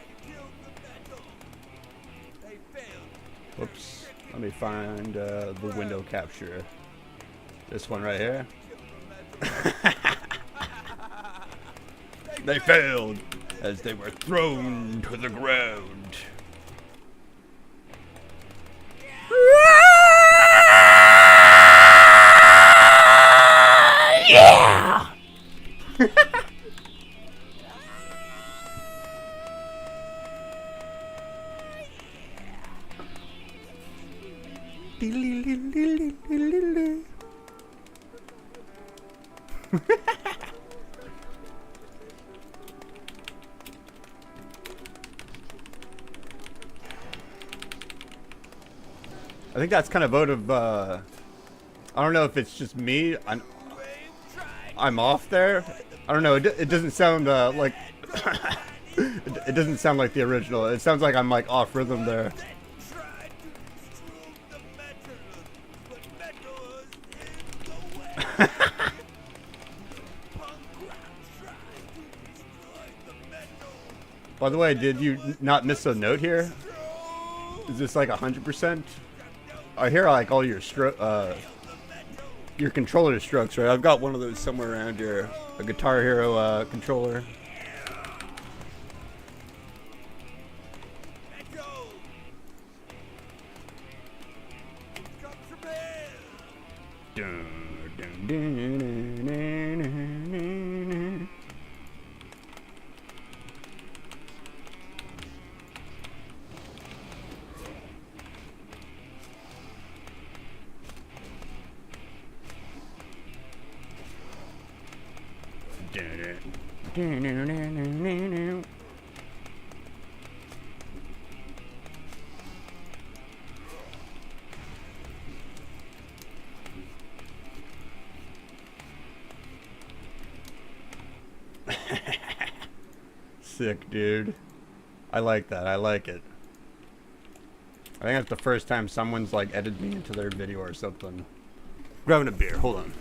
Whoops. Let me find the window capture. This one right here. They failed as they were thrown to the ground. Yeah! I think that's kind of out of, I don't know if it's just me, I'm off there. I don't know, it doesn't sound, like, it doesn't sound like the original. It sounds like I'm, like, off rhythm there. By the way, did you not miss a note here? Is this like 100%? I hear like all your controller strokes, right? I've got one of those somewhere around here. A Guitar Hero controller. Sick, dude. I like that. I like it. I think that's the first time someone's like edited me into their video or something. Grabbing a beer. Hold on.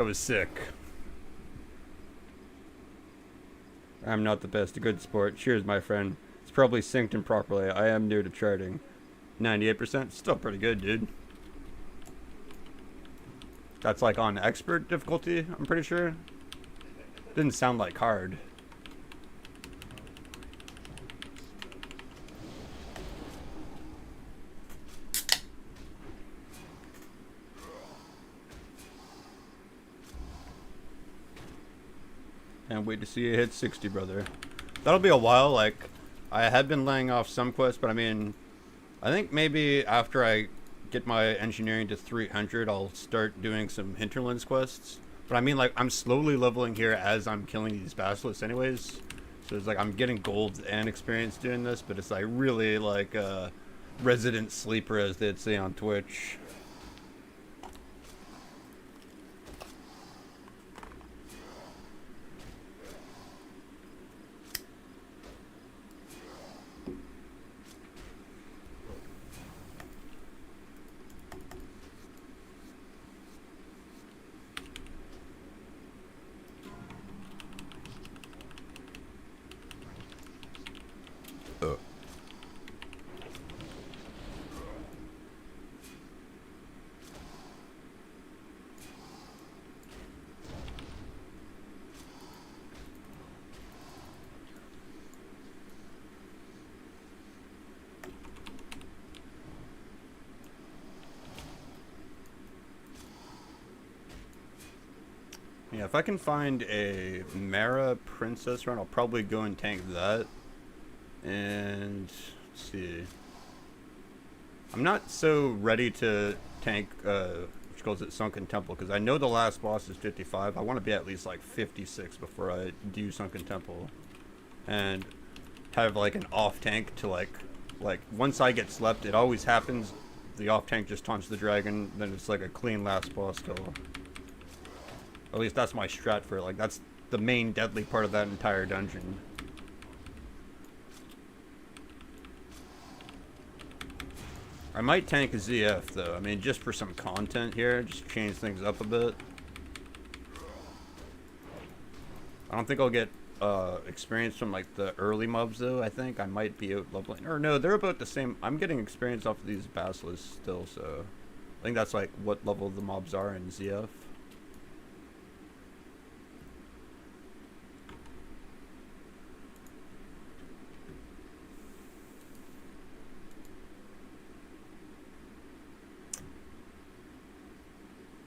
was sick. I'm not the best. A good sport. Cheers, my friend. It's probably synced improperly. I am new to charting. 98%. Still pretty good, dude. That's like on expert difficulty, I'm pretty sure. Didn't sound like hard. Can't wait to see you hit 60, brother. That'll be a while. Like, I had been laying off some quests, but I mean, I think maybe after I get my engineering to 300, I'll start doing some hinterlands quests. But I mean, like, I'm slowly leveling here as I'm killing these basilisks anyways. So it's like I'm getting gold and experience doing this, but it's like really like a resident sleeper, as they'd say on Twitch. Yeah, if I can find a Mara Princess run, I'll probably go and tank that. And let's see. I'm not so ready to tank which calls it Sunken Temple, because I know the last boss is 55. I want to be at least like 56 before I do Sunken Temple. And have like an off tank to like once I get slept, it always happens. The off tank just taunts the dragon, then it's like a clean last boss kill. At least that's my strat for it. Like, that's the main deadly part of that entire dungeon. I might tank a ZF though. I mean, just for some content here, just change things up a bit. I don't think I'll get experience from like the early mobs though. I think I might be out leveling. Or no, they're about the same. I'm getting experience off of these basilisks still, so I think that's like what level the mobs are in ZF.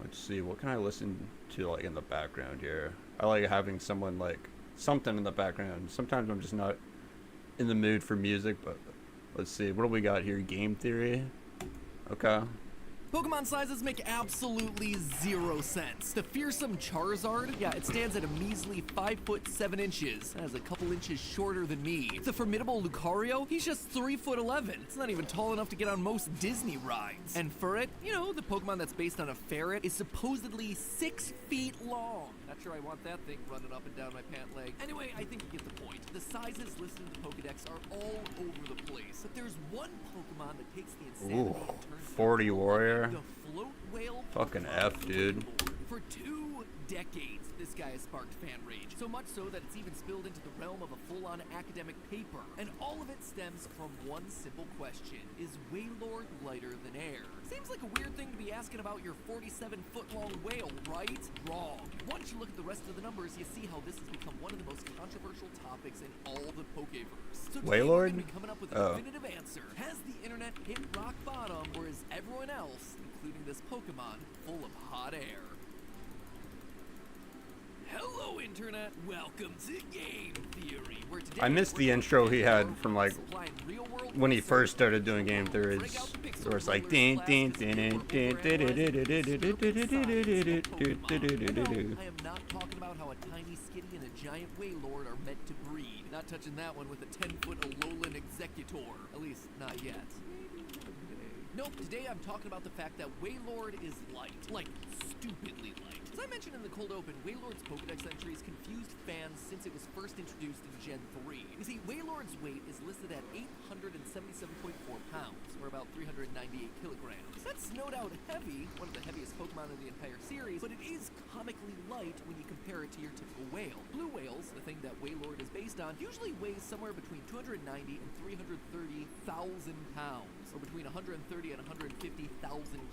Let's see, what can I listen to like in the background here? I like having someone like something in the background. Sometimes I'm just not in the mood for music, but let's see, what do we got here? Game theory. Okay. Pokemon sizes make absolutely zero sense. The fearsome Charizard, yeah, it stands at a measly 5 foot 7 inches. That is a couple inches shorter than me. The formidable Lucario, he's just 3 foot 11. It's not even tall enough to get on most Disney rides. And Furday, you know, the Pokemon that's based on a ferret, is supposedly 6 feet long. Not sure I want that thing running up and down my pant leg. Anyway, I think you get the point. The sizes listed in the Pokedex are all over the place. But there's one Pokemon that takes the insanity and turns 40 warrior. the float whale Fucking F, dude. For 2 decades, this guy has sparked fan rage. So much so that it's even spilled into the realm of a full-on academic paper. And all of it stems from one simple question. Is Wailord lighter than air? Seems like a weird thing to be asking about your 47-foot-long whale, right? Wrong. Once you look at the rest of the numbers, you see how this has become one of the most controversial topics in all the Pokeverse. So today we're Wailord? gonna be coming up with a definitive answer. Has the internet hit rock bottom, or is everyone else, including this Pokemon, full of hot air? Hello, Internet. Welcome to Game Theory. Where today I missed the intro he had from like when he first started doing game theories. Where it's like I am not talking about how a tiny skitty and a giant Wailord are meant to breed. Not touching that one with a 10-foot Alolan Executor. At least, not yet. Nope, today I'm talking about the fact that Wailord is light. Like, stupidly light. As I mentioned in the cold open, Wailord's Pokedex entries confused fans since it was first introduced in Gen 3. You see, Wailord's weight is listed at 877.4 pounds, or about 398 kilograms. That's no doubt heavy, one of the heaviest Pokemon in the entire series, but it is comically light when you compare it to your typical whale. Blue whales, the thing that Wailord is based on, usually weighs somewhere between 290 and 330,000 pounds, or between 130 and 150,000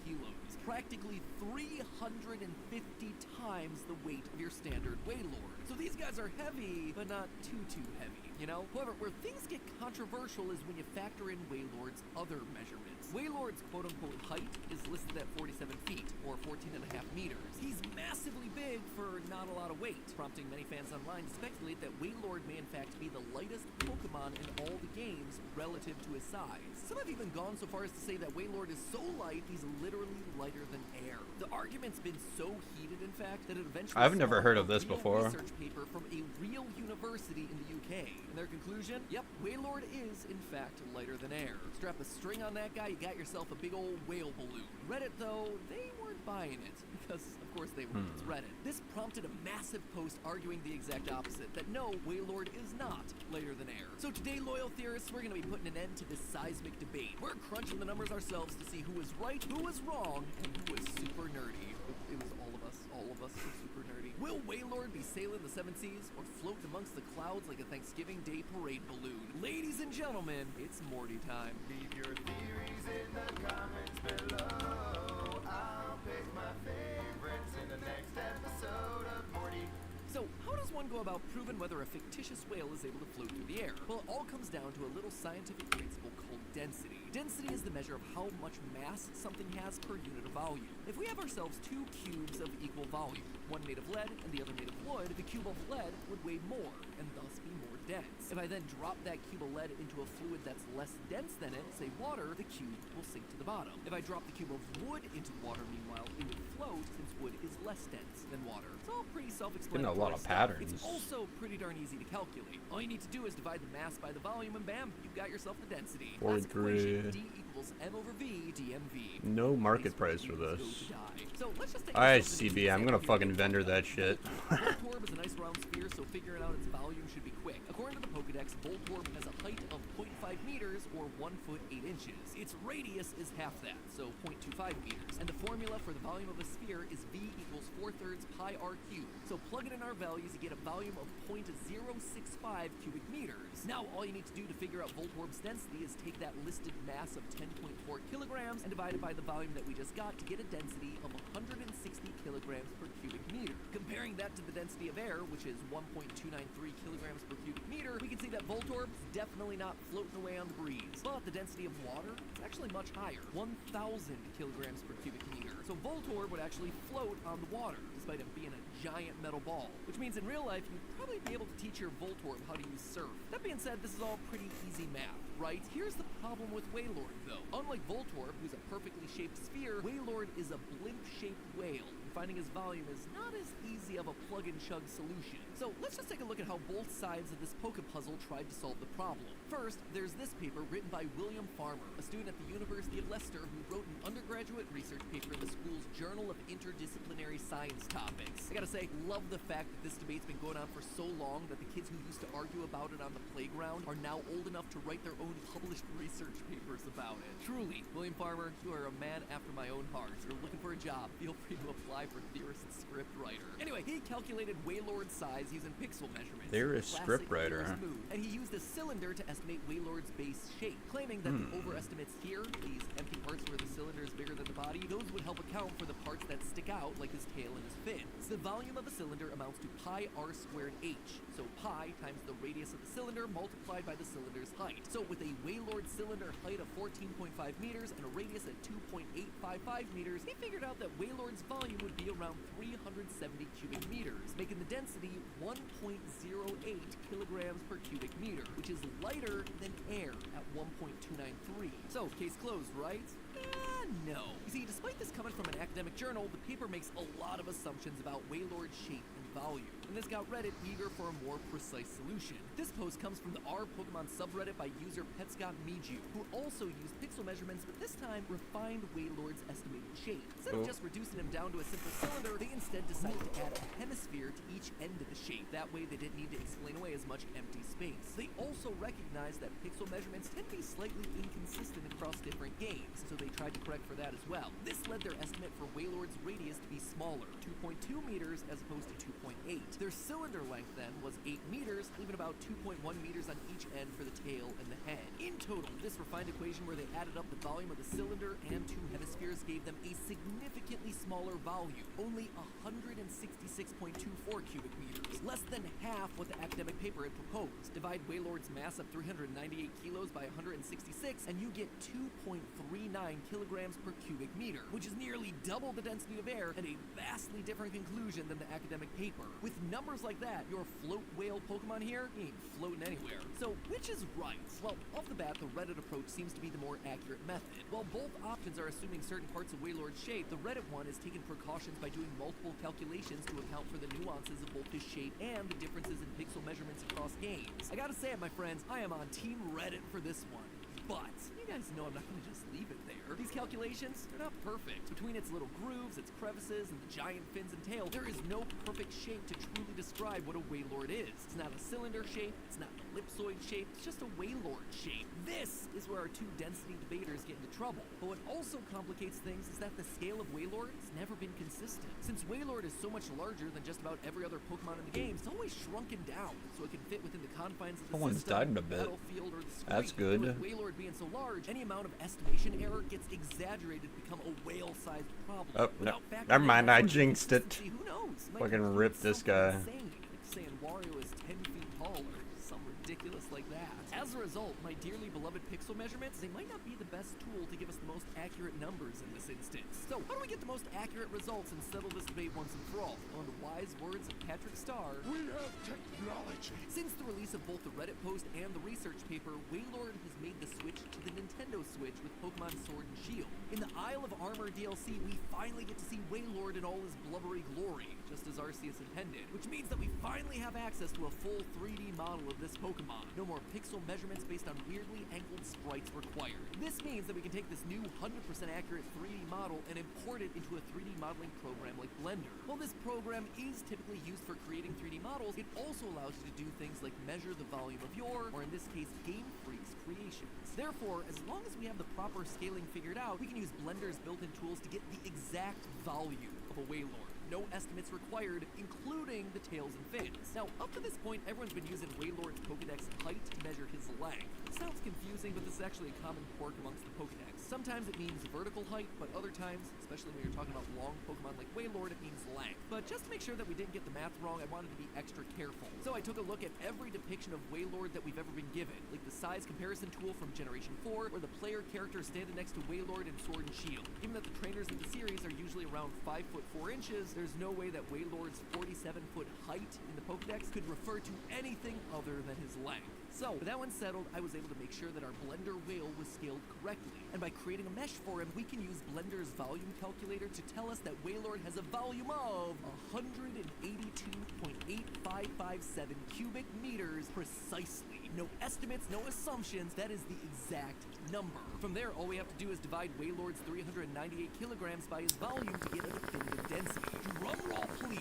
kilos. Practically 350 times the weight of your standard Wailord. So these guys are heavy, but not too heavy, you know? However, where things get controversial is when you factor in Wailord's other measurements. Wailord's quote-unquote height is listed at 47 feet, or 14.5 meters. He's massively big for not a lot of weight, prompting many fans online to speculate that Wailord may in fact be the lightest Pokemon in all the games relative to his size. Some have even gone so far as to say that Wailord is so light, he's literally lighter than air. The argument's been so heated, in fact, that it eventually I've never heard of this real before. research paper from a real university in the UK. And their conclusion? Yep, Wailord is, in fact, lighter than air. Strap a string on that guy, you got yourself a big old whale balloon. Reddit, though, they weren't buying it, because, of course, they weren't. It's Reddit. This prompted a massive post arguing the exact opposite, that no, Wailord is not lighter than air. So today, loyal theorists, we're going to be putting an end to this seismic debate. We're crunching the numbers ourselves to see who was right, who was wrong, and who was super nerdy. It was all of us were super nerdy. Will Wailord be sailing the seven seas, or floating amongst the clouds like a Thanksgiving Day parade balloon? Ladies and gentlemen, it's Morty time. Leave your theories in the comments below. I'll pick my favorites in the next episode of Morty. So, how does one go about proving whether a fictitious whale is able to float through the air? Well, it all comes down to a little scientific principle called density. Density is the measure of how much mass something has per unit of volume. If we have ourselves two cubes of equal volume, one made of lead and the other made of wood, the cube of lead would weigh more, and thus be more dense. If I then drop that cube of lead into a fluid that's less dense than it, say water, the cube will sink to the bottom. If I drop the cube of wood into the water, meanwhile, it would float, since wood is less dense than water. It's all pretty self-explanatory. Getting a lot of stuff. patterns. It's also pretty darn easy to calculate. All you need to do is divide the mass by the volume, and bam, you've got yourself the density. Classic equation, D equals M over V, dmv. No market price for this. So let's just take Alright, CB, I'm gonna fucking vendor that shit. Voltorb is a nice round sphere, so figuring out its volume should be quick. According to the Pokedex, Voltorb has a height of 0.5 meters, or 1 foot 8 inches. Its radius is half that, so 0.25 meters. And the formula for the volume of a sphere is V equals 4/3 pi r cubed. So plug it in our values, you get a volume of 0.065 cubic meters. Now all you need to do to figure out Voltorb's density is take that listed mass of 10.4 kilograms and divide it by the volume that we just got to get a density of 160 kilograms per cubic meter. Comparing that to the density of air, which is 1.293 kilograms per cubic meter, we can see that Voltorb is definitely not floating away on the breeze. But the density of water is actually much higher, 1,000 kilograms per cubic meter. So Voltorb would actually float on the water, despite it being a giant metal ball. Which means in real life, you'd probably be able to teach your Voltorb how to use surf. That being said, this is all pretty easy math, right? Here's the problem with Wailord, though. Unlike Voltorb, who's a perfectly shaped sphere, Wailord is a blimp-shaped whale. Finding his volume is not as easy of a plug-and-chug solution. So let's just take a look at how both sides of this Pokepuzzle tried to solve the problem. First, there's this paper written by William Farmer, a student at the University of Leicester who wrote an undergraduate research paper in the school's Journal of Interdisciplinary Science Topics. I gotta say, love the fact that this debate's been going on for so long that the kids who used to argue about it on the playground are now old enough to write their own published research papers about it. Truly, William Farmer, you are a man after my own heart. If you're looking for a job, feel free to apply for theorist script writer. Anyway, he calculated Wailord's size using pixel measurements. Theorist script writer, huh? And he used a cylinder to estimate Wailord's base shape, claiming that the overestimates here, these empty parts where the cylinder is bigger than the body, those would help account for the parts that stick out, like his tail and his fins. The volume of a cylinder amounts to pi r squared h, so pi times the radius of the cylinder multiplied by the cylinder's height. So with a Wailord cylinder height of 14.5 meters and a radius at 2.855 meters, he figured out that Wailord's volume would be around 370 cubic meters, making the density 1.08 kilograms per cubic meter, which is lighter than air at 1.293. So, case closed, right? No. You see, despite this coming from an academic journal, the paper makes a lot of assumptions about Wailord's shape and volume. and this got Reddit eager for a more precise solution. This post comes from the R Pokemon subreddit by user PetscottMiju, who also used pixel measurements, but this time refined Wailord's estimated shape. Instead of just reducing him down to a simple cylinder, they instead decided to add a hemisphere to each end of the shape. That way they didn't need to explain away as much empty space. They also recognized that pixel measurements tend to be slightly inconsistent across different games, so they tried to correct for that as well. This led their estimate for Wailord's radius to be smaller, 2.2 meters as opposed to 2.8. Their cylinder length then was 8 meters, leaving about 2.1 meters on each end for the tail and the head. In total, this refined equation where they added up the volume of the cylinder and two hemispheres gave them a significantly smaller volume, only 166.24 cubic meters, less than half what the academic paper had proposed. Divide Wailord's mass of 398 kilos by 166 and you get 2.39 kilograms per cubic meter, which is nearly double the density of air and a vastly different conclusion than the academic paper. With numbers like that, your float whale Pokemon here ain't floating anywhere. So which is right? Well, off the bat, the Reddit approach seems to be the more accurate method. While both options are assuming certain parts of Wailord's shape, the Reddit one is taking precautions by doing multiple calculations to account for the nuances of both his shape and the differences in pixel measurements across games. I gotta say it, my friends, I am on Team Reddit for this one. But you guys know I'm not going to just leave it there. These calculations, they're not perfect. Between its little grooves, its crevices, and the giant fins and tail, there is no perfect shape to truly describe what a Wailord is. It's not a cylinder shape, it's not an ellipsoid shape, it's just a Wailord shape. This is where our two density debaters get into trouble. But what also complicates things is that the scale of Wailord has never been consistent. Since Wailord is so much larger than just about every other Pokemon in the game, it's always shrunken down so it can fit within the confines of the Someone's system, died in a bit. battlefield, or the screen. That's good. And with Wailord being so large, any amount of estimation error gets exaggerated to become a whale-sized problem. Oh, no. Without factoring Never mind, in I that jinxed it. consistency, who knows? Might Fucking include ripped this something guy. insane, like saying Wario is 10 feet tall or some ridiculous like that. As a result, my dearly beloved pixel measurements, they might not be the best tool to give us the most accurate numbers in this instance. So, how do we get the most accurate results and settle this debate once and for all? On the wise words of Patrick Starr, We have technology. since the release of both the Reddit post and the research paper, Wailord has made the switch to the Nintendo Switch with Pokemon Sword and Shield. In the Isle of Armor DLC, we finally get to see Wailord in all his blubbery glory, just as Arceus intended, which means that we finally have access to a full 3D model of this Pokemon. No more pixel measurements based on weirdly angled sprites required. This means that we can take this new 100% accurate 3D model and import it into a 3D modeling program like Blender. While this program is typically used for creating 3D models, it also allows you to do things like measure the volume of your, or in this case, Game Freak's creations. Therefore, as long as we have the proper scaling figured out, we can use Blender's built-in tools to get the exact volume of a Wailord. No estimates required, including the tails and fins. Now, up to this point, everyone's been using Wailord's Pokedex height to measure his length. It sounds confusing, but this is actually a common quirk amongst the Pokedex. Sometimes it means vertical height, but other times, especially when you're talking about long Pokemon like Wailord, it means length. But just to make sure that we didn't get the math wrong, I wanted to be extra careful. So I took a look at every depiction of Wailord that we've ever been given, like the size comparison tool from Generation 4, or the player character standing next to Wailord in Sword and Shield. Given that the trainers in the series are usually around 5 foot 4 inches, there's no way that Wailord's 47-foot height in the Pokedex could refer to anything other than his length. So, with that one settled, I was able to make sure that our Blender whale was scaled correctly. And by creating a mesh for him, we can use Blender's volume calculator to tell us that Wailord has a volume of 182.8557 cubic meters precisely. No estimates, no assumptions, that is the exact number. From there, all we have to do is divide Wailord's 398 kilograms by his volume to get a definitive density. Drum roll, please.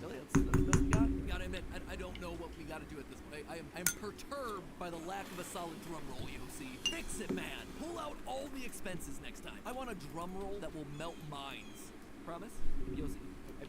Really, that's the best we got? Gotta admit, I don't know what we gotta do at this point. I'm perturbed by the lack of a solid drum roll, Yossi. Fix it, man. Pull out all the expenses next time. I want a drum roll that will melt minds. Promise? Yossi,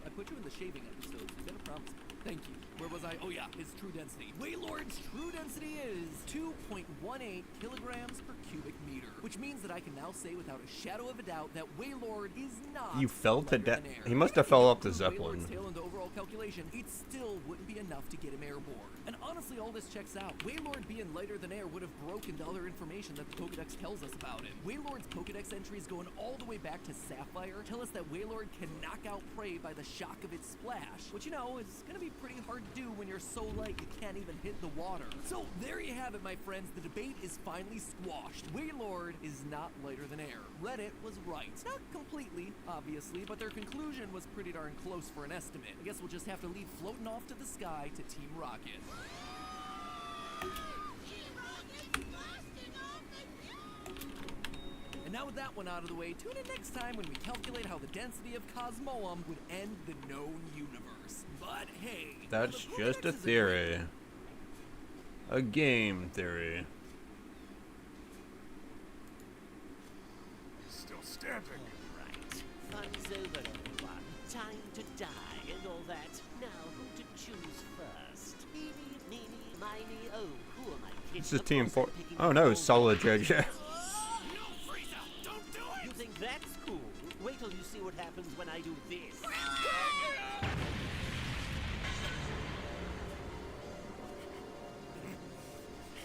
I put you in the shaving episode, so you better promise me. Thank you. Where was I? Oh yeah, his true density. Wailord's true density is 2.18 kilograms per cubic meter, which means that I can now say without a shadow of a doubt that Wailord is not. You fell to lighter death. than air. He must have Even if fell you off the include Zeppelin. Wailord's tail in the overall calculation, it still wouldn't be enough to get him airborne. And honestly, all this checks out. Wailord being lighter than air would have broken the other information that the Pokedex tells us about him. Wailord's Pokedex entries going all the way back to Sapphire tell us that Wailord can knock out prey by the shock of its splash, which, you know, is going to be pretty hard hard to do when you're so light you can't even hit the water. So there you have it, my friends. The debate is finally squashed. Wailord is not lighter than air. Reddit was right. Not completely, obviously, but their conclusion was pretty darn close for an estimate. I guess we'll just have to leave floating off to the sky to Team Rocket. And now with that one out of the way, tune in next time when we calculate how the density of Cosmoem would end the known universe. But hey, That's just a theory. A game theory. Still standing. Right. Fun's over, everyone. Time to die and all that. Now, who to choose first? Eeny, meeny, miny, oh, who am I kidding? This is Of Team course 4. I'm picking Oh the no, old solid one. JJ. You think that's cool? Wait till you see what happens when I do this. What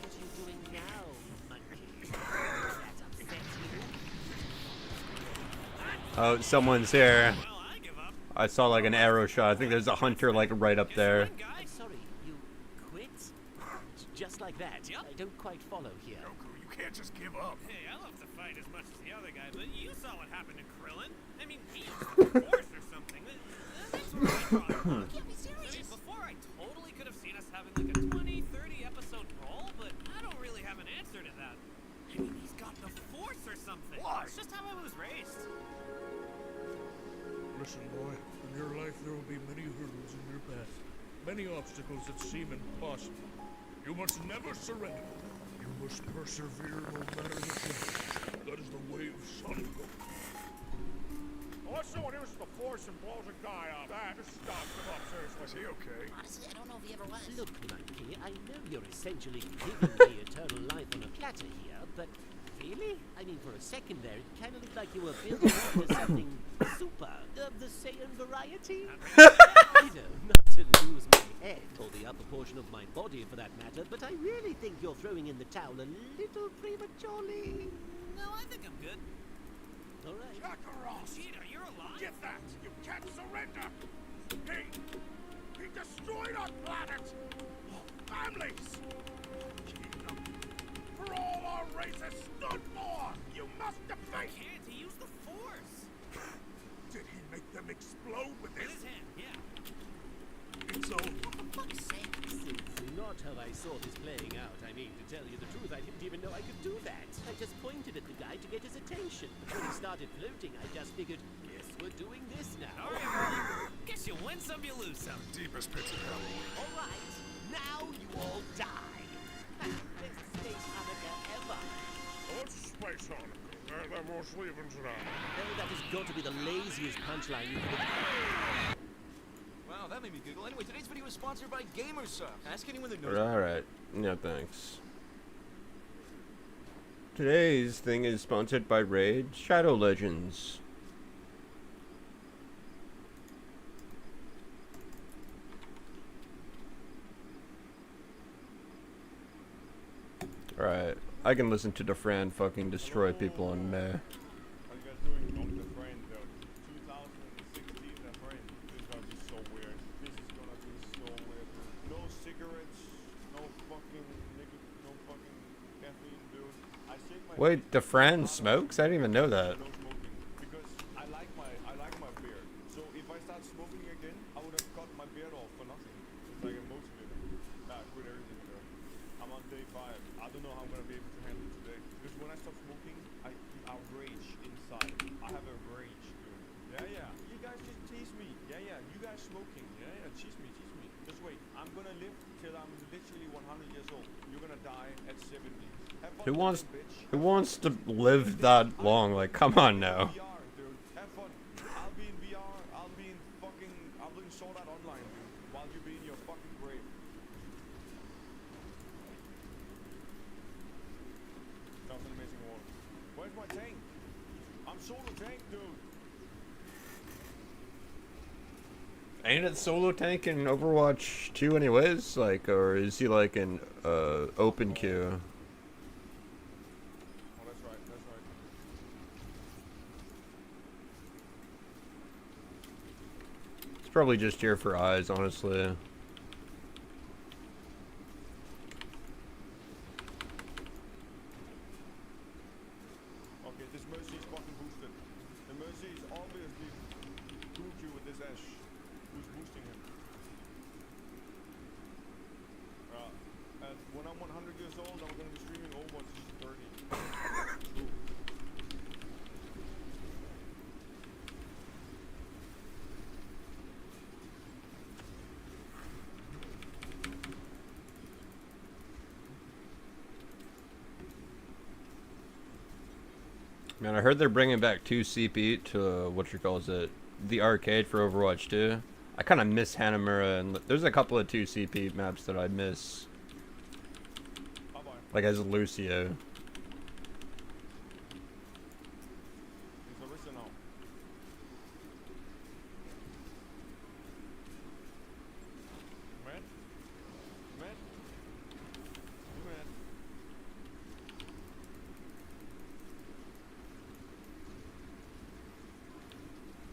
are you doing now, monkey? Does that upset you? Oh, someone's here. I saw like an arrow shot. I think there's a hunter like right up there. I'm sorry, you quit? Just like that? I don't quite follow here. Goku, you can't just give up. Hey, I love to fight as much as the other guy, but you saw what happened to Krillin. I mean, he used the Force or something. That's where I draw the line. Can't be I mean, serious. before I totally could have seen us having like a 20, 30 episode roll, but I don't really have an answer to that. I mean, he's got the Force or something. Why? It's just how I was raised. Listen, boy, in your life there will be many hurdles in your path, many obstacles that seem impossible. You must never surrender. You must persevere no matter the challenge. That is the way of Son Goku. Oh, someone here's the Force and blows a guy up. Just stop him up, seriously. Is he okay? Honestly, I don't know if he ever was. Look, monkey, I know you're essentially giving me eternal life on a platter here, but really? I mean, for a second there, it kind of looked like you were building up to something super of the Saiyan variety. You know, not to lose my head, or the upper portion of my body for that matter, but I really think you're throwing in the towel a little prematurely. No, I think I'm good. All right. Kakarot! Vegeta, you're alive? Get that! You can't surrender! He destroyed our planet! Families! Kingdom! For all our races stood for! You must defeat! Can't he used the Force? Did he make them explode with With his... his hand, yeah. It's over. For fuck's sake. It's not how I saw this playing out. I mean, to tell you the truth, I didn't even know I could do that. I just pointed at the guy to get his attention. But when he started floating, I just figured, guess we're doing this now. All right, brother. Guess you win some, you lose some. Deepest pits of hell. All right, now you all die. Best space Hanukkah ever. What's Space Hanukkah? They're most leaving tonight. Oh, that has got to be the laziest punchline you could have. Wow, that made me giggle. Anyway, today's video is sponsored by Gamersub. Ask anyone that knows. Alright. Yeah, thanks. Today's thing is sponsored by Raid Shadow Legends. Alright. I can listen to DeFran fucking destroy people on May. How you guys doing? On the friend, 2016, the friend. This is gonna be so weird. This is gonna be so weird. No cigarettes, no fucking nigga, no fucking caffeine, dude. I shake my Wait, DeFran smokes? I didn't even know that. no smoking because I like my beard. So if I start smoking again, I would have cut my beard off for nothing. It's like a motivator. Nah, I quit everything, bro. I'm on day 5. I don't know how I'm gonna be able to handle it today. Because when I stop smoking, I rage inside. I have a rage, dude. Yeah. You guys just tease me. Yeah. You guys smoking. Yeah. Tease me. Just wait. I'm gonna live till I'm literally 100 years old. You're gonna die at 70. Have fun Who wants living, bitch. who wants to live that long? Like, come on now. VR, dude. Have fun. I'll be in VR. I'll be in fucking. I'll be in Sword Art Online, dude. While you be in your fucking grave. That was an amazing one. Where's my tank? I'm solo tank, dude. Ain't it solo tank in Overwatch 2 anyways? Like, or is he like in open queue? Oh, that's right. It's probably just here for eyes, honestly. I'm 100 years old, I'm gonna be streaming Overwatch 30. Man, I heard they're bringing back 2CP to the arcade for Overwatch 2. I kind of miss Hanamura, and there's a couple of 2CP maps that I miss. Like as Lucio.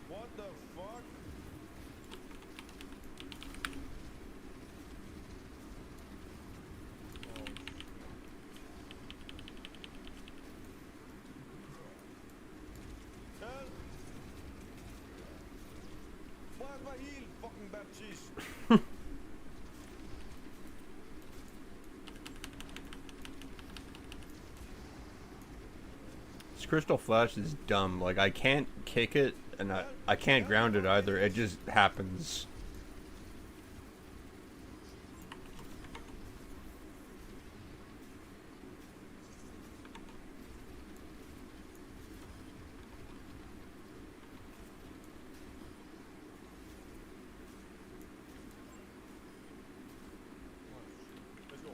What the fuck? Help! Waar is mijn heel fucking Baptiste? This Crystal Flash is dumb. Like, I can't kick it, and I can't ground it either. It just happens. Let's go.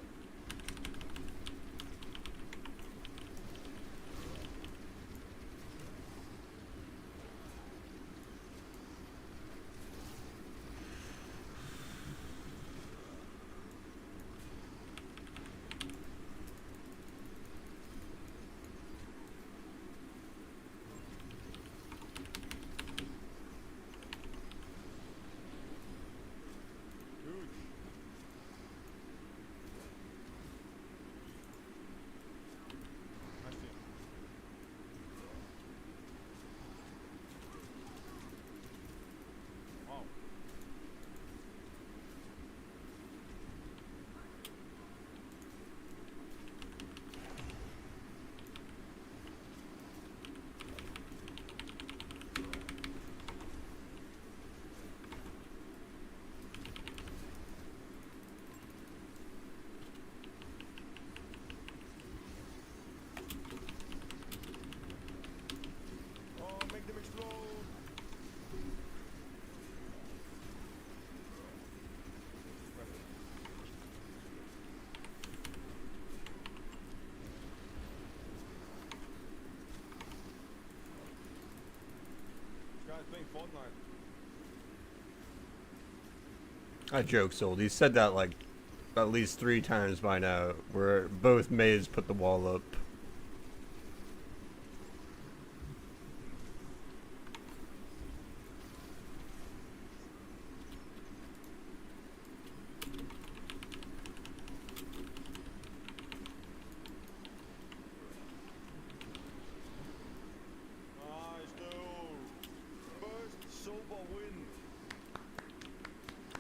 Make them explode! This guy's playing Fortnite. That joke's old. He's said that like at least 3 times by now, where both Mays put the wall up. Nice, dude. First sober win.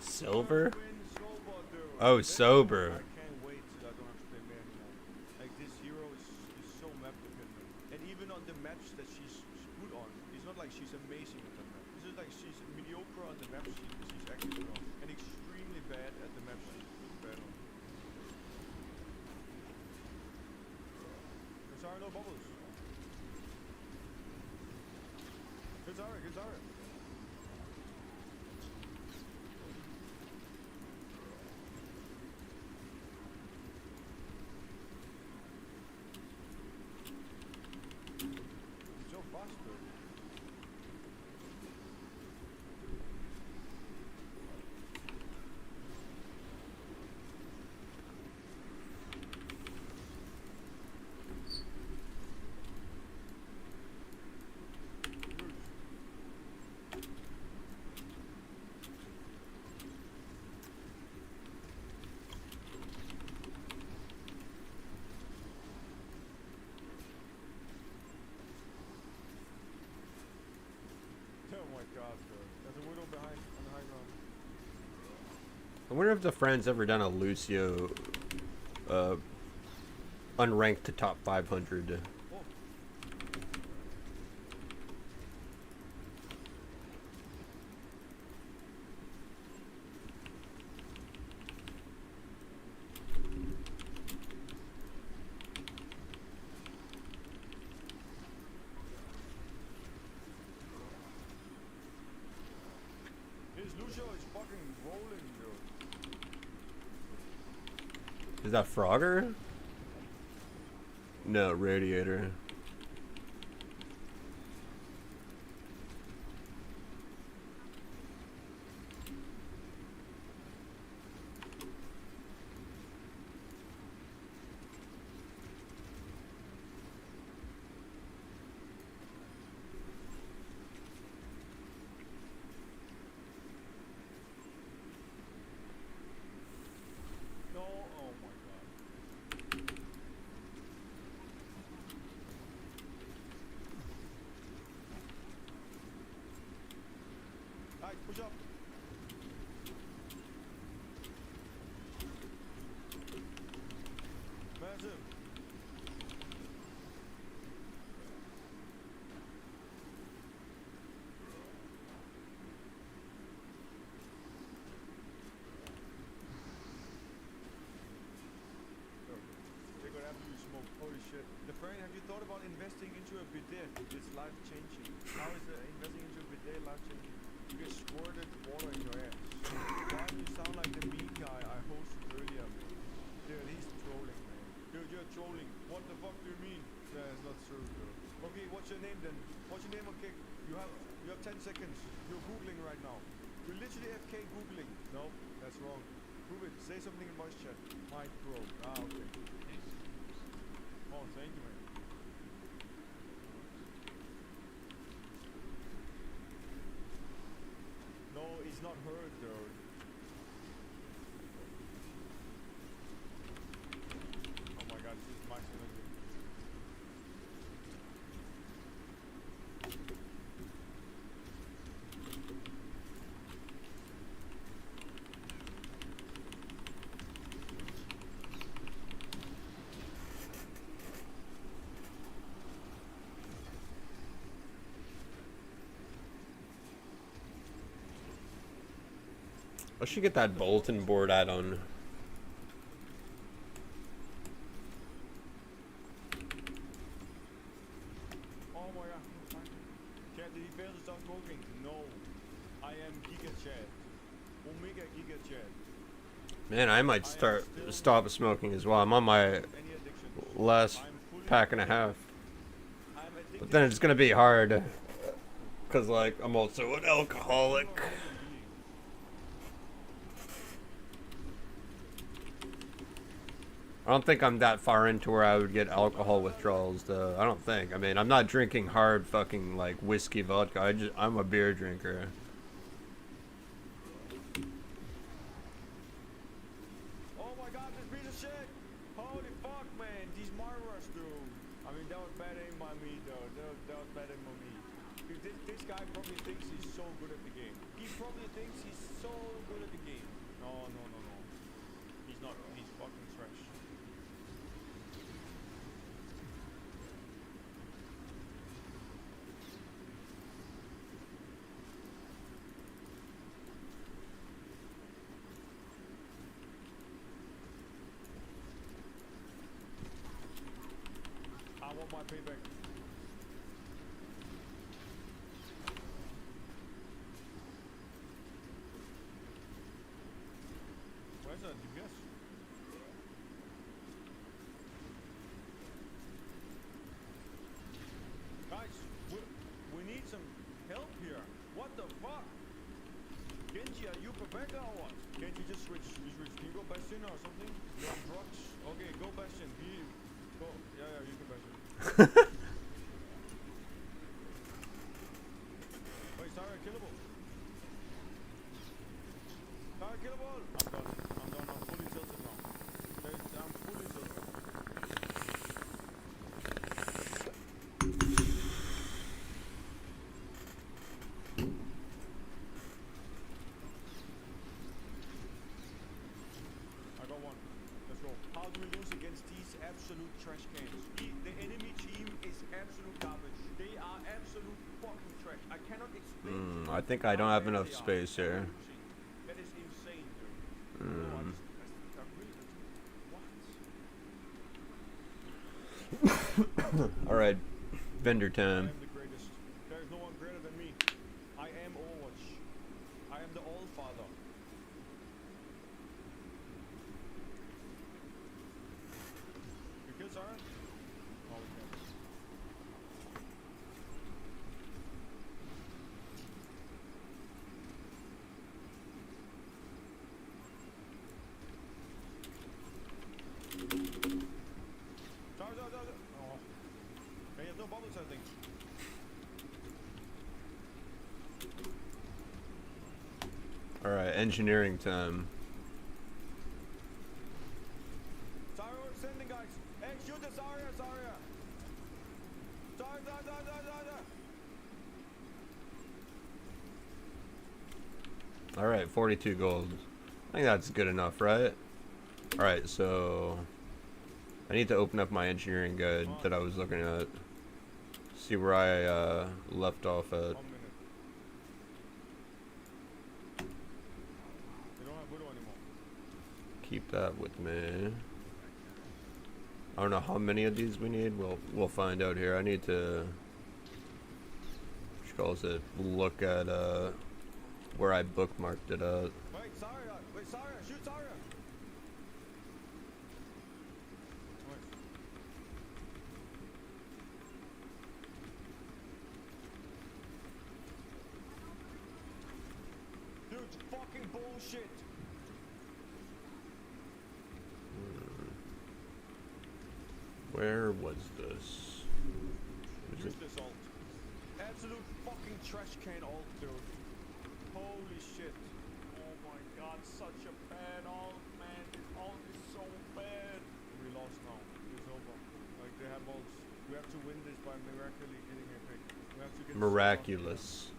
Silver? Win sober, dude. Oh, sober. I can't wait till I don't have to play Mare anymore. Like, this hero is so map dependent. And even on the maps that she's good on, it's not like she's amazing at the map. It's just like she's mediocre on the maps she's actually good on. And extremely bad at the maps she's bad on. There's are no bubbles. Good Zara, good Zara. So fast, dude. Oh my god, dude. There's a widow behind on the high ground. I wonder if the friend's ever done a Lucio unranked to top 500. Is that Frogger? No, Radiator. Push up. Massive. They got absolute smoke. Holy shit. The friend, have you thought about investing into a bidet? It's life changing. How is investing into a bidet life changing? You get squirted water in your ass. Why do you sound like the mean guy I hosted earlier, man? Dude, he's trolling, man. Dude, you're trolling. What the fuck do you mean? Yeah, it's not true, dude. Okay, what's your name then? What's your name, okay? You have 10 seconds. You're Googling right now. You're literally FK Googling. No, that's wrong. Prove it. Say something in voice chat. Mic bro. Ah, okay. Oh, thank you, man. No, it's not heard, though. Oh my god, this is Max Energy. I should get that bulletin board add-on. Oh my god. Chat, did he fail to stop smoking? No. I am Giga Chat. Omega Giga Chat. Man, I might stop smoking as well. I'm on my last pack and a half. But then it's gonna be hard. Cause like, I'm also an alcoholic. I don't think I'm that far into where I would get alcohol withdrawals, though. I don't think. I mean, I'm not drinking hard fucking, like, whiskey vodka. I'm a beer drinker. Oh my god, this piece of shit! Holy fuck, man. These Majoras, dude. I mean, that was bad aim by me, though. That was bad aim by me. This guy probably thinks he's so good at the game. He probably thinks he's so good at the game. No. He's not. He's fucking trash. I want my payback. Where's that DPS? Guys, we need some help here. What the fuck? Genji, are you Rebecca or what? Can't you just switch? Can you go Bastion or something? You're on drugs? Okay, go Bastion. Go. Yeah, you can Bastion. Wait, Sarah, killable. Sarah, killable. I'm done. I'm fully tilted now. Okay, I'm fully tilted. control. How do we lose against these absolute trash cans? The enemy team is absolute garbage. They are absolute fucking trash. I cannot explain. I think I don't have enough space here. That is insane, dude. Alright, vendor time. I am the greatest. There is no one greater than me. I am Overwatch. I am the All-Father. You kill Sarah? Oh, okay. Oh. Hey, you have no bubbles, I think. Alright, engineering time. Sorry, we're sending, guys. Hey, shoot this Zarya, Zarya. Zarya. Alright, 42 gold. I think that's good enough, right? Alright, so I need to open up my engineering guide that I was looking at. See where I left off at. Keep that with me. I don't know how many of these we need. We'll find out here. I need to look at where I bookmarked it at. Wait, Zarya, shoot Zarya. Dude, fucking bullshit. Where was this? Use this ult. Absolute fucking trash can ult, dude. Holy shit. Oh my god, such a bad ult, man. This ult is so bad. We lost now. It's over. Like, they have ults. We have to win this by miraculously getting a pick. We have to get Miraculous.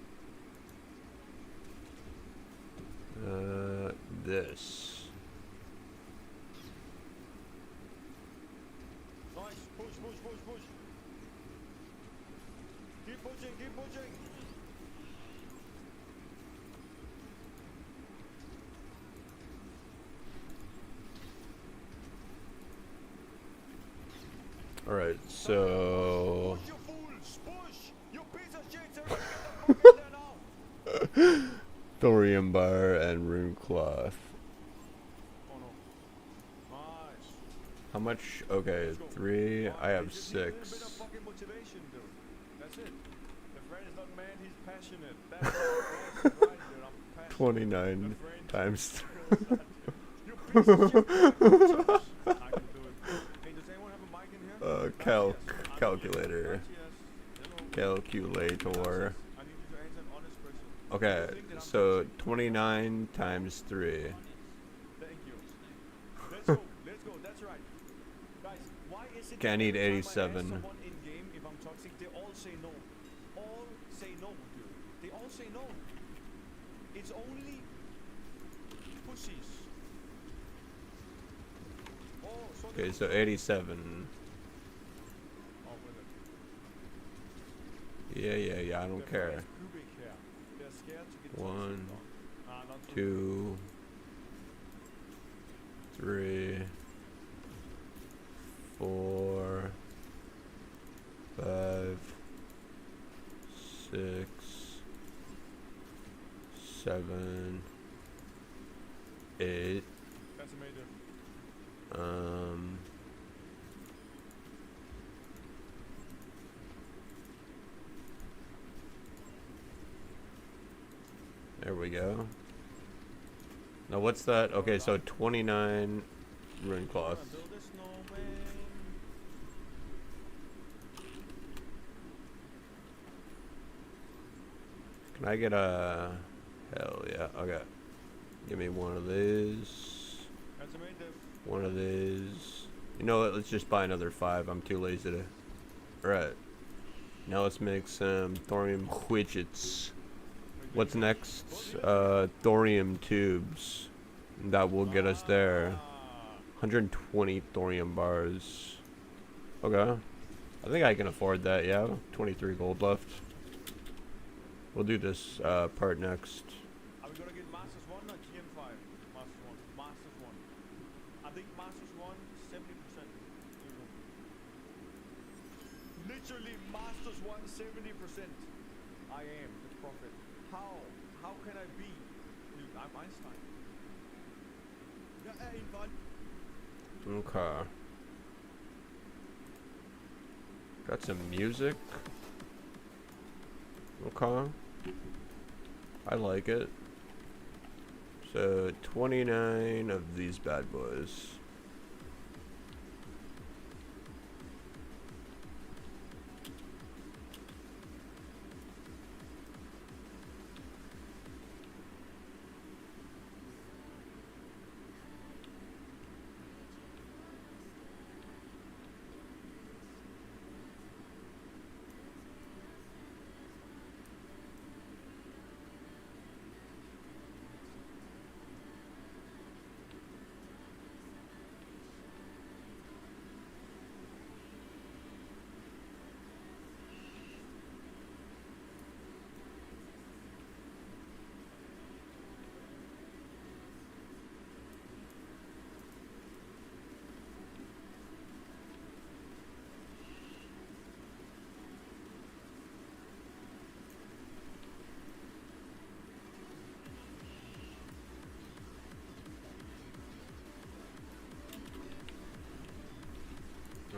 This. Nice. Push. Keep pushing. Alright, so Push, you fools! Push! You piece of shit! Everybody get the fuck in there now! thorium bar and rune cloth. Oh no. Nice. How much? Okay, 3. I have You need a 6. little bit of fucking motivation, dude. That's it. The friend is not man, he's passionate. That's right, dude. I'm passionate. 29 times You piece of shit. I can do it. Hey, does anyone have a mic in here? Calculator. Calculator. I need you to answer an honest question. Okay, so 29 times 3. Thank you. Let's go. That's right. Guys, why is it Okay, I need every time I 87. ask someone in game if I'm toxic, they all say no. All say no, dude. They all say no. It's only pussies. Oh, so Okay, so 87. Oh, with it. Yeah, I don't care. Pubic hair. They're scared to get 1, not 2, 3, 4, 5, 6, 7, 8. That's amazing. There we go. Now what's that? Okay, so 29 rune cloth. Build a snowman. Can I get a... Hell yeah, okay. Give me one of these. That's amazing. One of these. You know what, let's just buy another 5. I'm too lazy to... Alright. Now let's make some thorium widgets. What's next? Thorium tubes. That will get us there. 120 thorium bars. Okay. I think I can afford that, yeah. 23 gold left. We'll do this part next. Are we gonna get Masters 1 or GM5? Masters 1. Masters 1. I think Masters 1, 70%. Literally, Masters 1, 70%. I am the prophet. How? How can I be? Dude, I'm Einstein. Yeah, invite. Okay. Got some music. Okay. I like it. So 29 of these bad boys.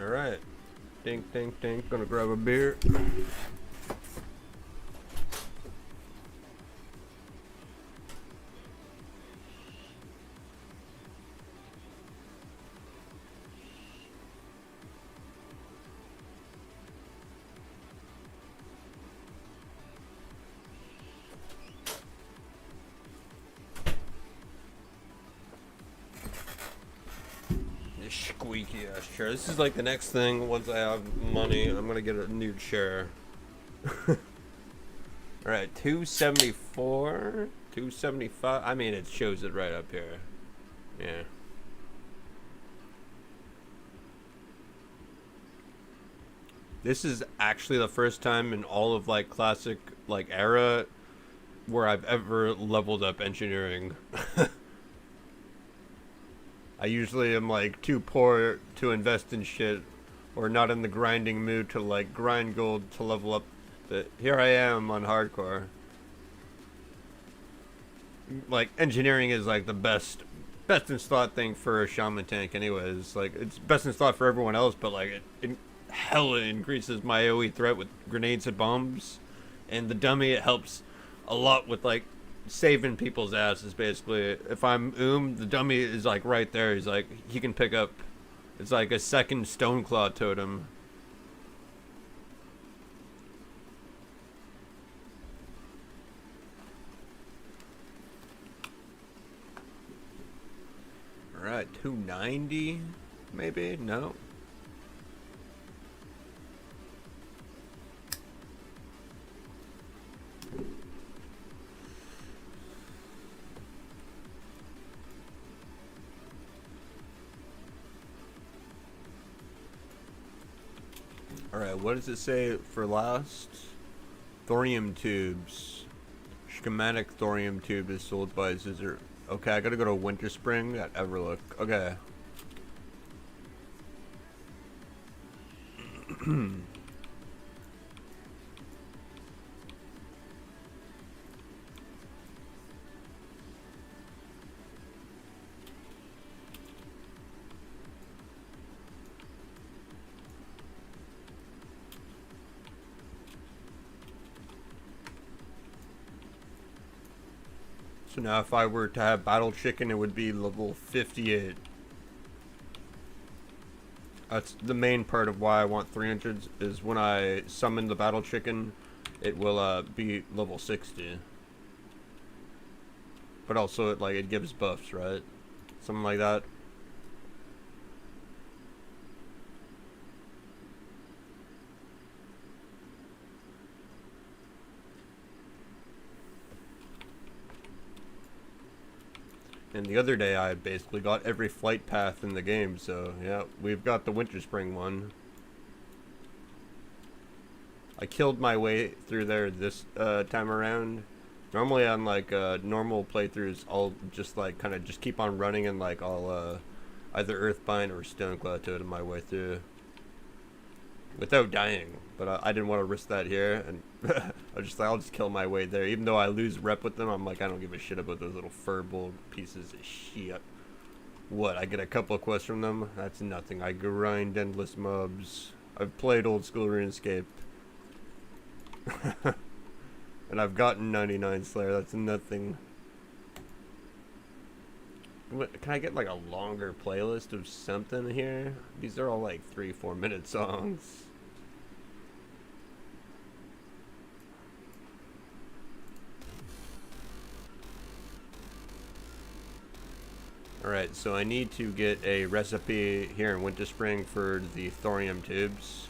Alright. Dink, dink, dink. Gonna grab a beer. Squeaky ass chair. This is like the next thing. Once I have money, I'm gonna get a new chair. Alright, 274, 275. I mean, it shows it right up here. Yeah. This is actually the first time in all of like classic like era where I've ever leveled up engineering. I usually am like too poor to invest in shit or not in the grinding mood to like grind gold to level up, but here I am on hardcore. Like engineering is like the best in slot thing for a Shaman Tank anyways. Like it's best in slot for everyone else, but like it hella increases my AoE threat with grenades and bombs, and the dummy, it helps a lot with like saving people's asses. Basically, if I'm the dummy is like right there. He's like, he can pick up, it's like a second stone claw totem. Alright, 290 maybe? No. Alright, what does it say for last? Thorium tubes. Schematic thorium tube is sold by Zizzer. Okay, I gotta go to Winter Spring at Everlook. Okay. So now if I were to have Battle Chicken, it would be level 58. That's the main part of why I want 300s, is when I summon the Battle Chicken, it will be level 60. But also it gives buffs, right? Something like that. And the other day I basically got every flight path in the game, so yeah, we've got the Winter Spring one. I killed my way through there this time around. Normally on like normal playthroughs, I'll just like kind of just keep on running and like I'll either Earthbind or Stone Plateau to my way through without dying. But I didn't want to risk that here, and I was just like, I'll just kill my way there. Even though I lose rep with them, I'm like, I don't give a shit about those little furbolg pieces of shit. What, I get a couple of quests from them? That's nothing. I grind endless mobs. I've played old school RuneScape. And I've gotten 99 Slayer. That's nothing. Can I get like a longer playlist of something here? These are all like 3-4 minute songs. Alright, so I need to get a recipe here in Winter Spring for the thorium tubes.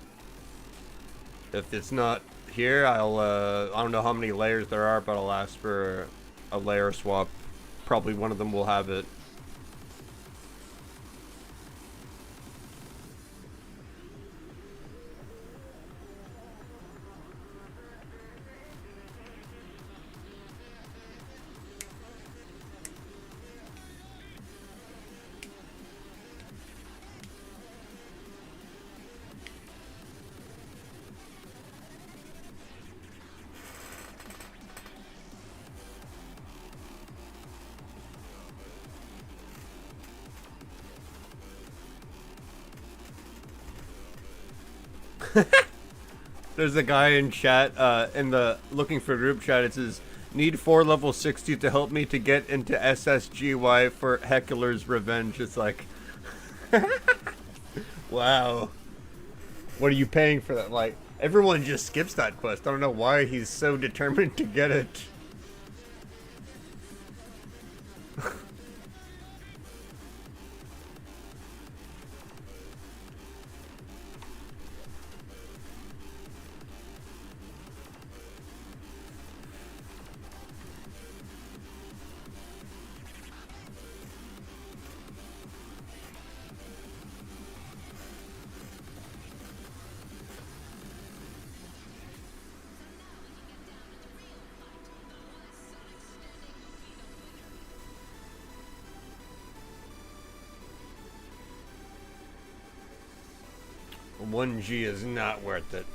If it's not here, I don't know how many layers there are, but I'll ask for a layer swap. Probably one of them will have it. There's a guy in chat, in the looking for group chat. It says, need 4 level 60 to help me to get into SSGY for Heckler's Revenge. It's like, wow. What are you paying for that? Like, everyone just skips that quest. I don't know why he's so determined to get it. One G is not worth it.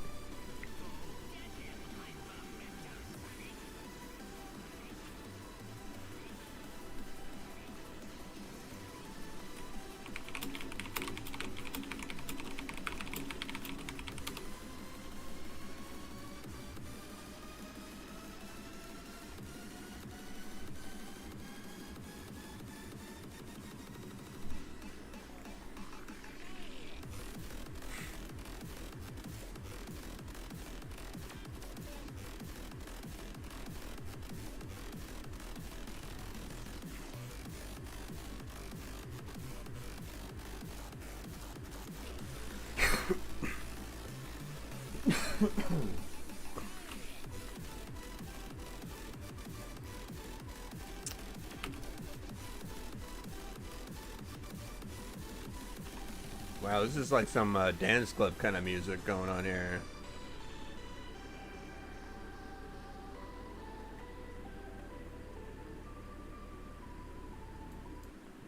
Wow, this is like some dance club kind of music going on here.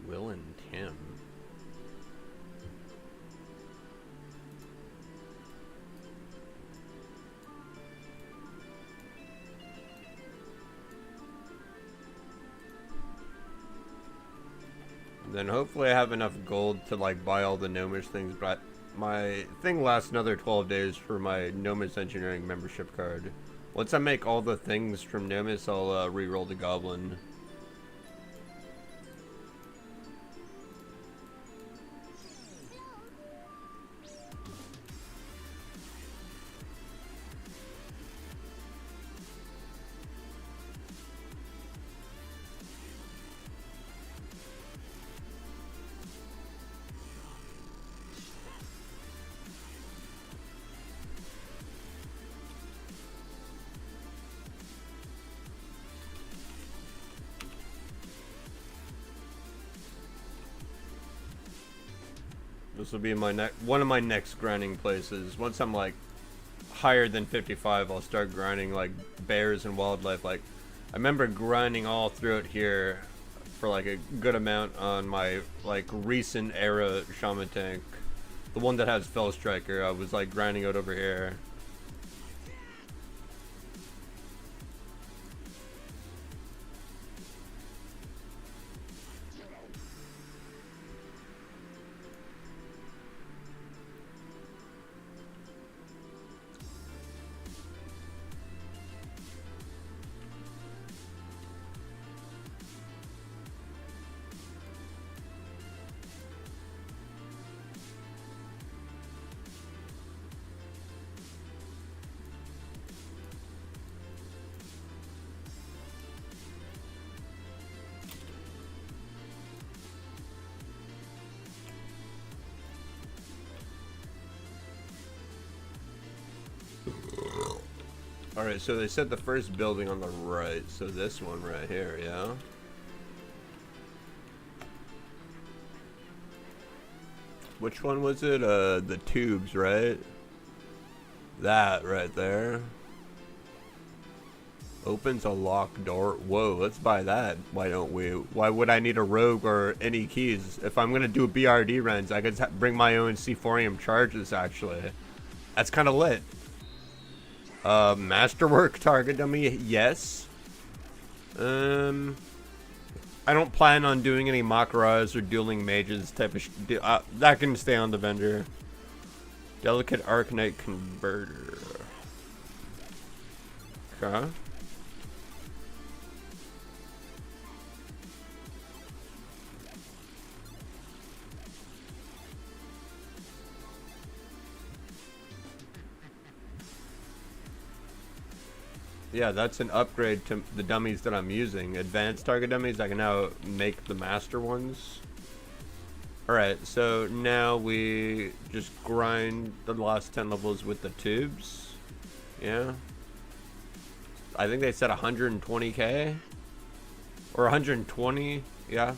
Will and Tim. Then hopefully I have enough gold to like buy all the gnomish things, but my thing lasts another 12 days for my gnomish engineering membership card. Once I make all the things from gnomish, I'll re-roll the goblin. This will be my one of my next grinding places. Once I'm like higher than 55, I'll start grinding like bears and wildlife. Like I remember grinding all throughout here for like a good amount on my like recent era Shaman Tank. The one that has Fell Striker, I was like grinding out over here. Alright, so they said the first building on the right, so this one right here, yeah? Which one was it? The tubes, right? That right there. Opens a locked door. Whoa, let's buy that. Why don't we? Why would I need a rogue or any keys? If I'm gonna do BRD runs, I could bring my own C4ium charges, actually. That's kind of lit. Masterwork target dummy, yes. I don't plan on doing any Makaras or dueling mages type of that can stay on the vendor. Delicate Arcanite Converter. Okay. Yeah, that's an upgrade to the dummies that I'm using. Advanced target dummies, I can now make the master ones. Alright, so now we just grind the last 10 levels with the tubes. Yeah. I think they said 120k? Or 120, yeah.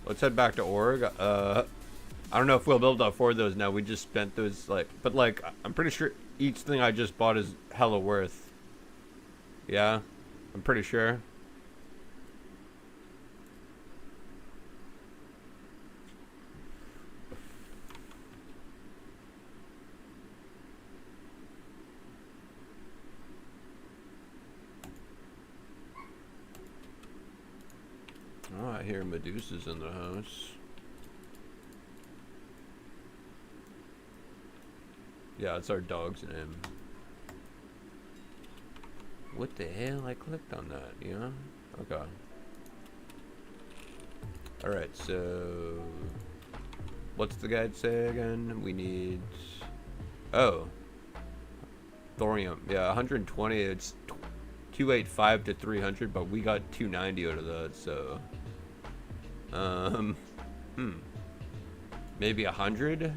Let's head back to Org. I don't know if we'll be able to afford those now. We just spent those, like, but like, I'm pretty sure each thing I just bought is hella worth. Yeah, I'm pretty sure. Oh, I hear Medusa's in the house. Yeah, it's our dog's name. What the hell? I clicked on that, yeah? Okay. Alright, so... What's the guide say again? We need... Oh. Thorium. Yeah, 120, it's 285 to 300, but we got 290 out of that, so... Maybe 100?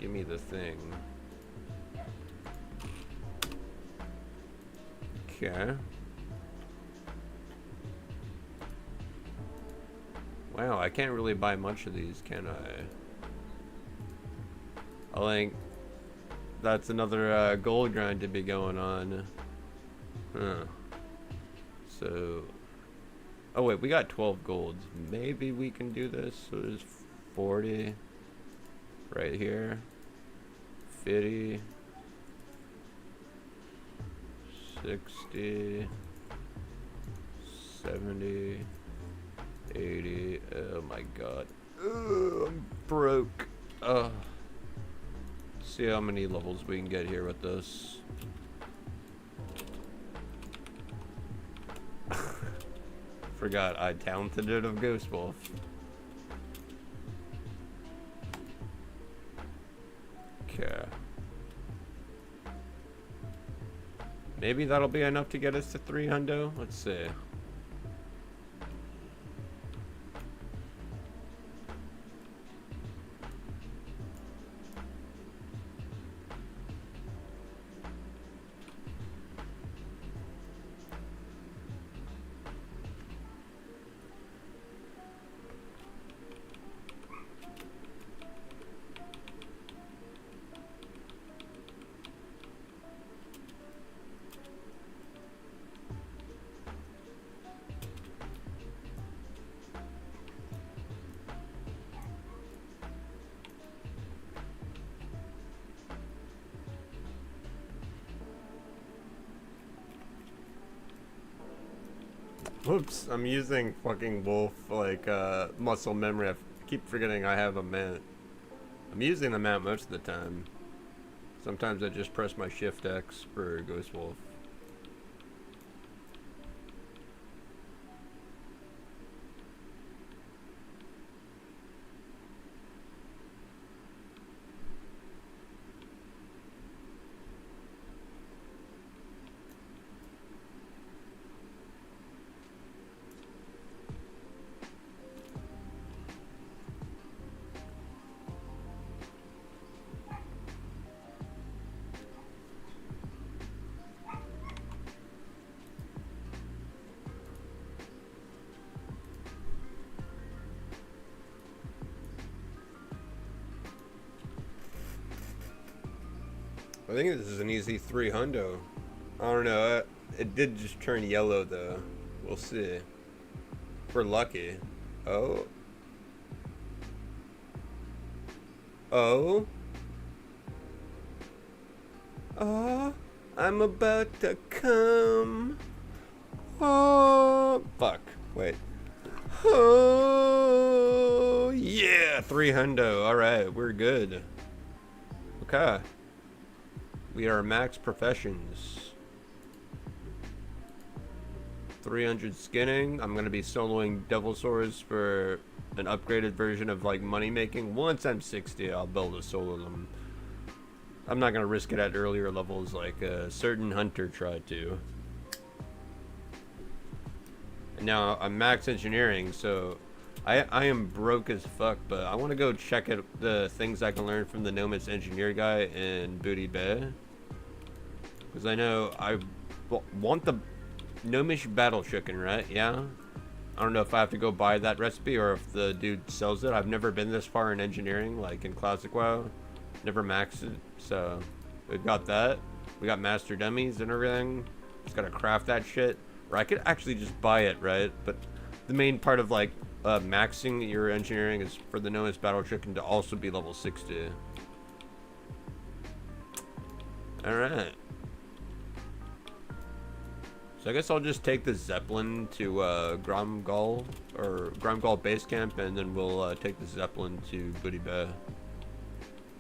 Give me the thing. Okay. Wow, I can't really buy much of these, can I? I think that's another gold grind to be going on. Huh. So... Oh wait, we got 12 golds. Maybe we can do this. So there's 40... right here, 50, 60, 70, 80, oh my god, I'm broke. See how many levels we can get here with this. Forgot I talented it of Ghost Wolf. Okay. Maybe that'll be enough to get us to 300. Let's see. Whoops, I'm using fucking wolf, like, muscle memory. I keep forgetting I have a mount. I'm using the mount most of the time. Sometimes I just press my Shift X for Ghost Wolf. I think this is an easy 300. I don't know. It did just turn yellow though. We'll see. If we're lucky. Oh. Oh. Oh. I'm about to come. Oh. Fuck. Wait. Oh. Yeah. 300. Alright. We're good. Okay. We are max professions. 300 skinning. I'm gonna be soloing Devil Swords for an upgraded version of like money making. Once I'm 60, I'll build a solo them. I'm not gonna risk it at earlier levels like a certain hunter tried to. And now I'm max engineering, so I am broke as fuck, but I want to go check out the things I can learn from the Nomis engineer guy in Booty Bay. Because I know I want the Gnomish battle chicken, right? Yeah? I don't know if I have to go buy that recipe or if the dude sells it. I've never been this far in engineering, like in Classic WoW. Never maxed it, so we got that. We got master dummies and everything. Just gotta craft that shit. Or I could actually just buy it, right? But the main part of like maxing your engineering is for the Gnomish battle chicken to also be level 60. Alright. So I guess I'll just take the Zeppelin to Gromgal, or Gromgal base camp, and then we'll take the Zeppelin to Booty Bay.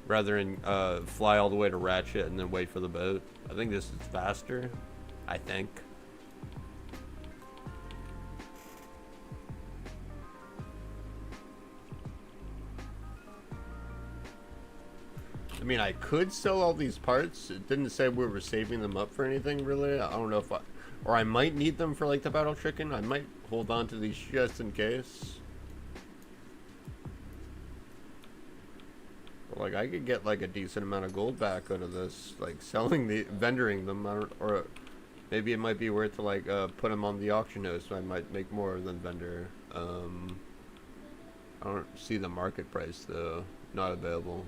Rather than fly all the way to Ratchet and then wait for the boat. I think this is faster. I think. I mean, I could sell all these parts. It didn't say we were saving them up for anything, really. I don't know if I... Or I might need them for, like, the battle chicken. I might hold on to these just in case. But, like, I could get, like, a decent amount of gold back out of this. Like, selling the... vendoring them. Or maybe it might be worth to, like, put them on the auction house. So I might make more than vendor. I don't see the market price, though. Not available.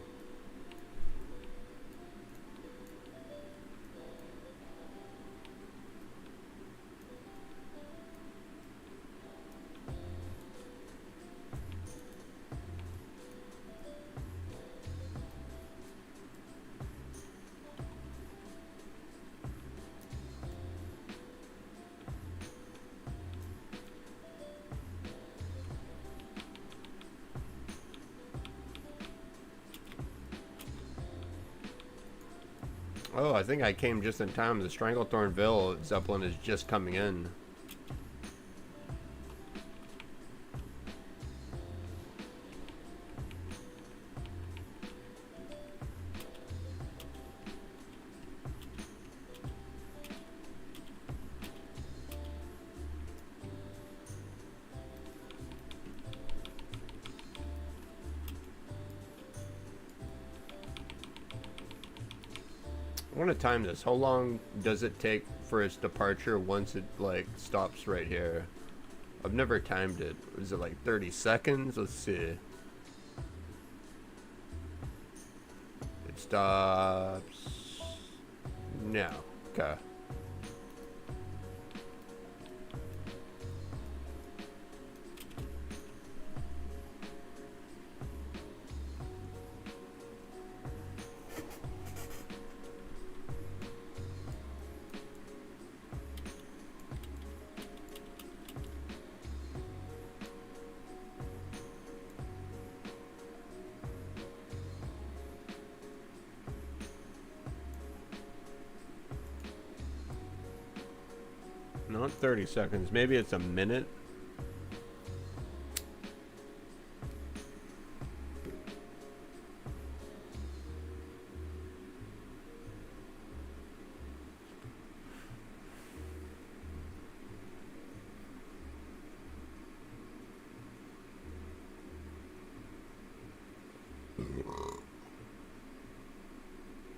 Oh, I think I came just in time. The Stranglethornville Zeppelin is just coming in. I want to time this. How long does it take for its departure once it like stops right here? I've never timed it. Is it like 30 seconds? Let's see. It stops now. Okay. Not 30 seconds. Maybe it's a minute.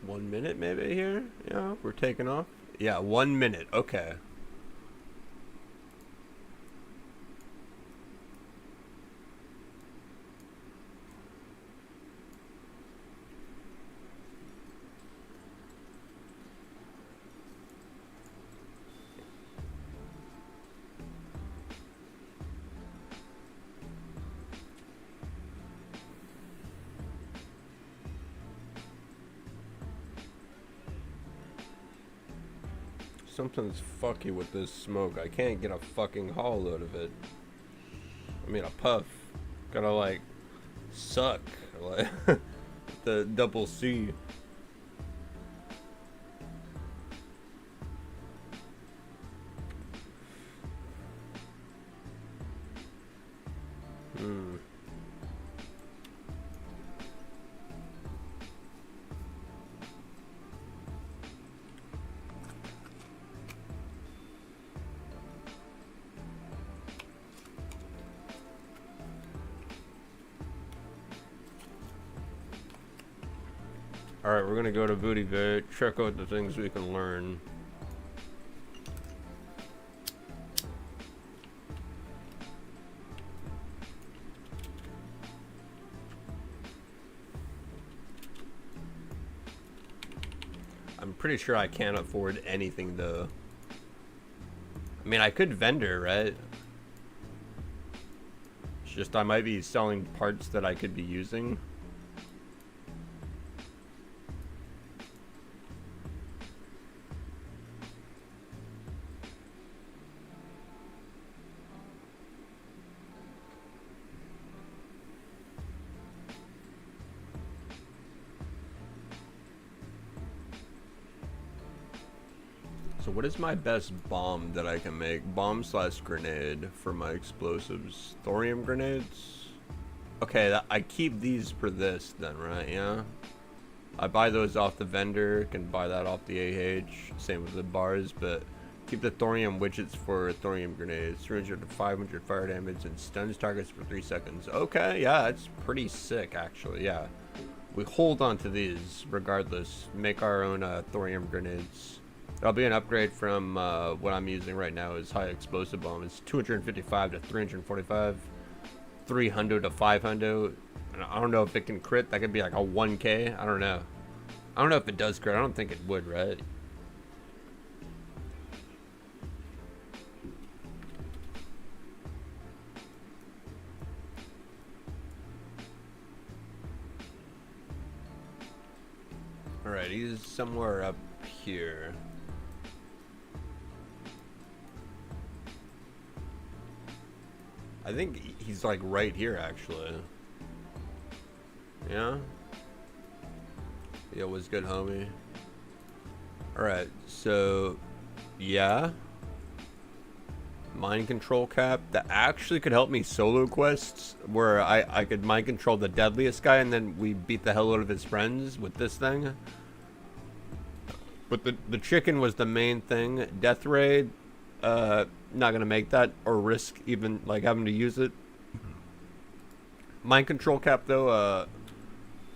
One minute maybe here? Yeah, we're taking off. Yeah, 1 minute. Okay. Something's fucky with this smoke. I can't get a fucking haul out of it. I mean, a puff. Gotta, like, suck. Like, the double C. Alright, we're gonna go to Booty Bit, check out the things we can learn. I'm pretty sure I can't afford anything though. I mean, I could vendor, right? It's just I might be selling parts that I could be using. So what is my best bomb that I can make? Bomb slash grenade for my explosives. Thorium grenades? Okay, I keep these for this then, right? Yeah? I buy those off the vendor, can buy that off the AH. Same with the bars, but keep the thorium widgets for thorium grenades. 300 to 500 fire damage and stuns targets for 3 seconds. Okay, yeah, that's pretty sick actually, yeah. We hold on to these regardless. Make our own thorium grenades. That'll be an upgrade from what I'm using right now is high explosive bomb. It's 255 to 345, 300 to 500. I don't know if it can crit. That could be like a 1K. I don't know. I don't know if it does crit. I don't think it would, right? Alright, he's somewhere up here. I think he's like right here actually. Yeah? Yeah, what's good, homie? Alright, so yeah. Mind control cap that actually could help me solo quests where I could mind control the deadliest guy and then we beat the hell out of his friends with this thing. But the chicken was the main thing. Death raid, not gonna make that or risk even like having to use it. Mind control cap though,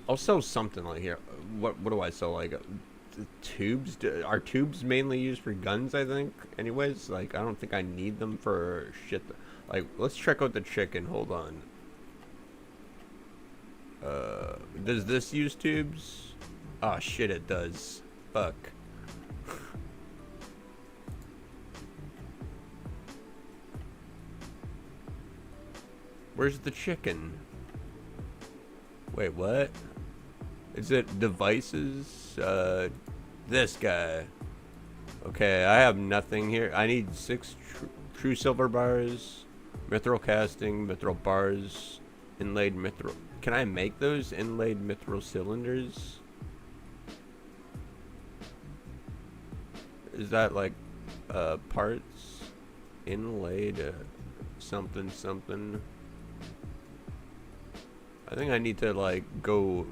I'll sell something like here. What do I sell? Like tubes? Are tubes mainly used for guns? I think. Anyways, like I don't think I need them for shit. Like let's check out the chicken. Hold on. Does this use tubes? Oh shit, it does. Fuck. Where's the chicken? Wait, what? Is it devices? This guy. Okay, I have nothing here. I need 6 true silver bars, mithril casting, mithril bars, inlaid mithril. Can I make those inlaid mithril cylinders? Is that like parts? inlaid something something. I think I need to like go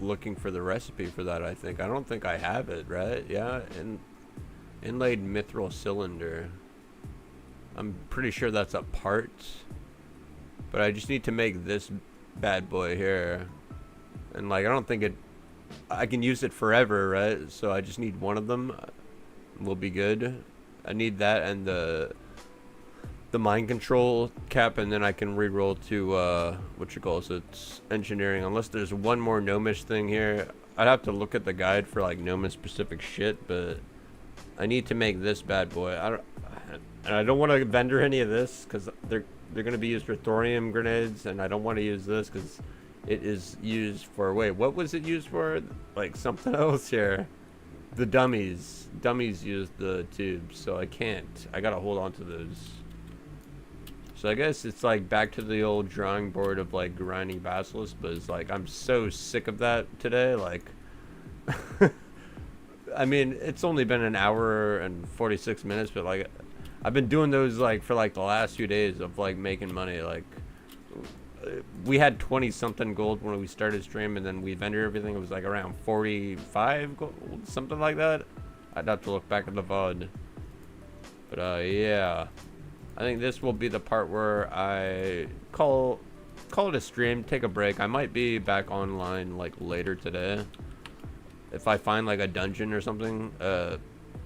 looking for the recipe for that. I don't think I have it, right? Yeah, and inlaid mithril cylinder. I'm pretty sure that's a part, but I just need to make this bad boy here, and like I don't think I can use it forever, right? So I just need one of them. We'll be good. I need that and the mind control cap, and then I can reroll to it's engineering, unless there's one more gnomish thing here. I'd have to look at the guide for like gnomish specific shit, but I need to make this bad boy. I don't want to vendor any of this because they're gonna be used for thorium grenades, and I don't want to use this because it is used for, wait, what was it used for? Like something else here. The dummies use the tubes, so I can't. I gotta hold on to those. So I guess it's like back to the old drawing board of like grinding basilisk, but it's like I'm so sick of that today. Like, I mean, it's only been an hour and 46 minutes, but like I've been doing those like for like the last few days of like making money. Like we had 20 something gold when we started stream, and then we vended everything. It was like around 45 gold, something like that. I'd have to look back at the VOD, but yeah, I think this will be the part where I call it a stream, take a break. I might be back online like later today if I find like a dungeon or something.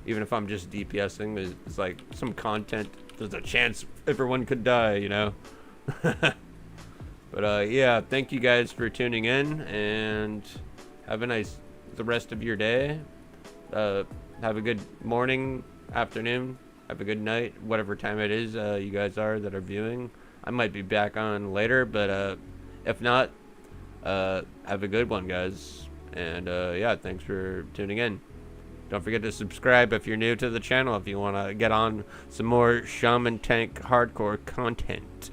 Even if I'm just DPSing, it's like some content. There's a chance everyone could die, you know. But yeah, thank you guys for tuning in, and have a nice the rest of your day. Have a good morning, afternoon, have a good night, whatever time it is you guys are that are viewing. I might be back on later, but if not, have a good one, guys. And yeah, thanks for tuning in. Don't forget to subscribe if you're new to the channel, if you want to get on some more Shaman Tank hardcore content.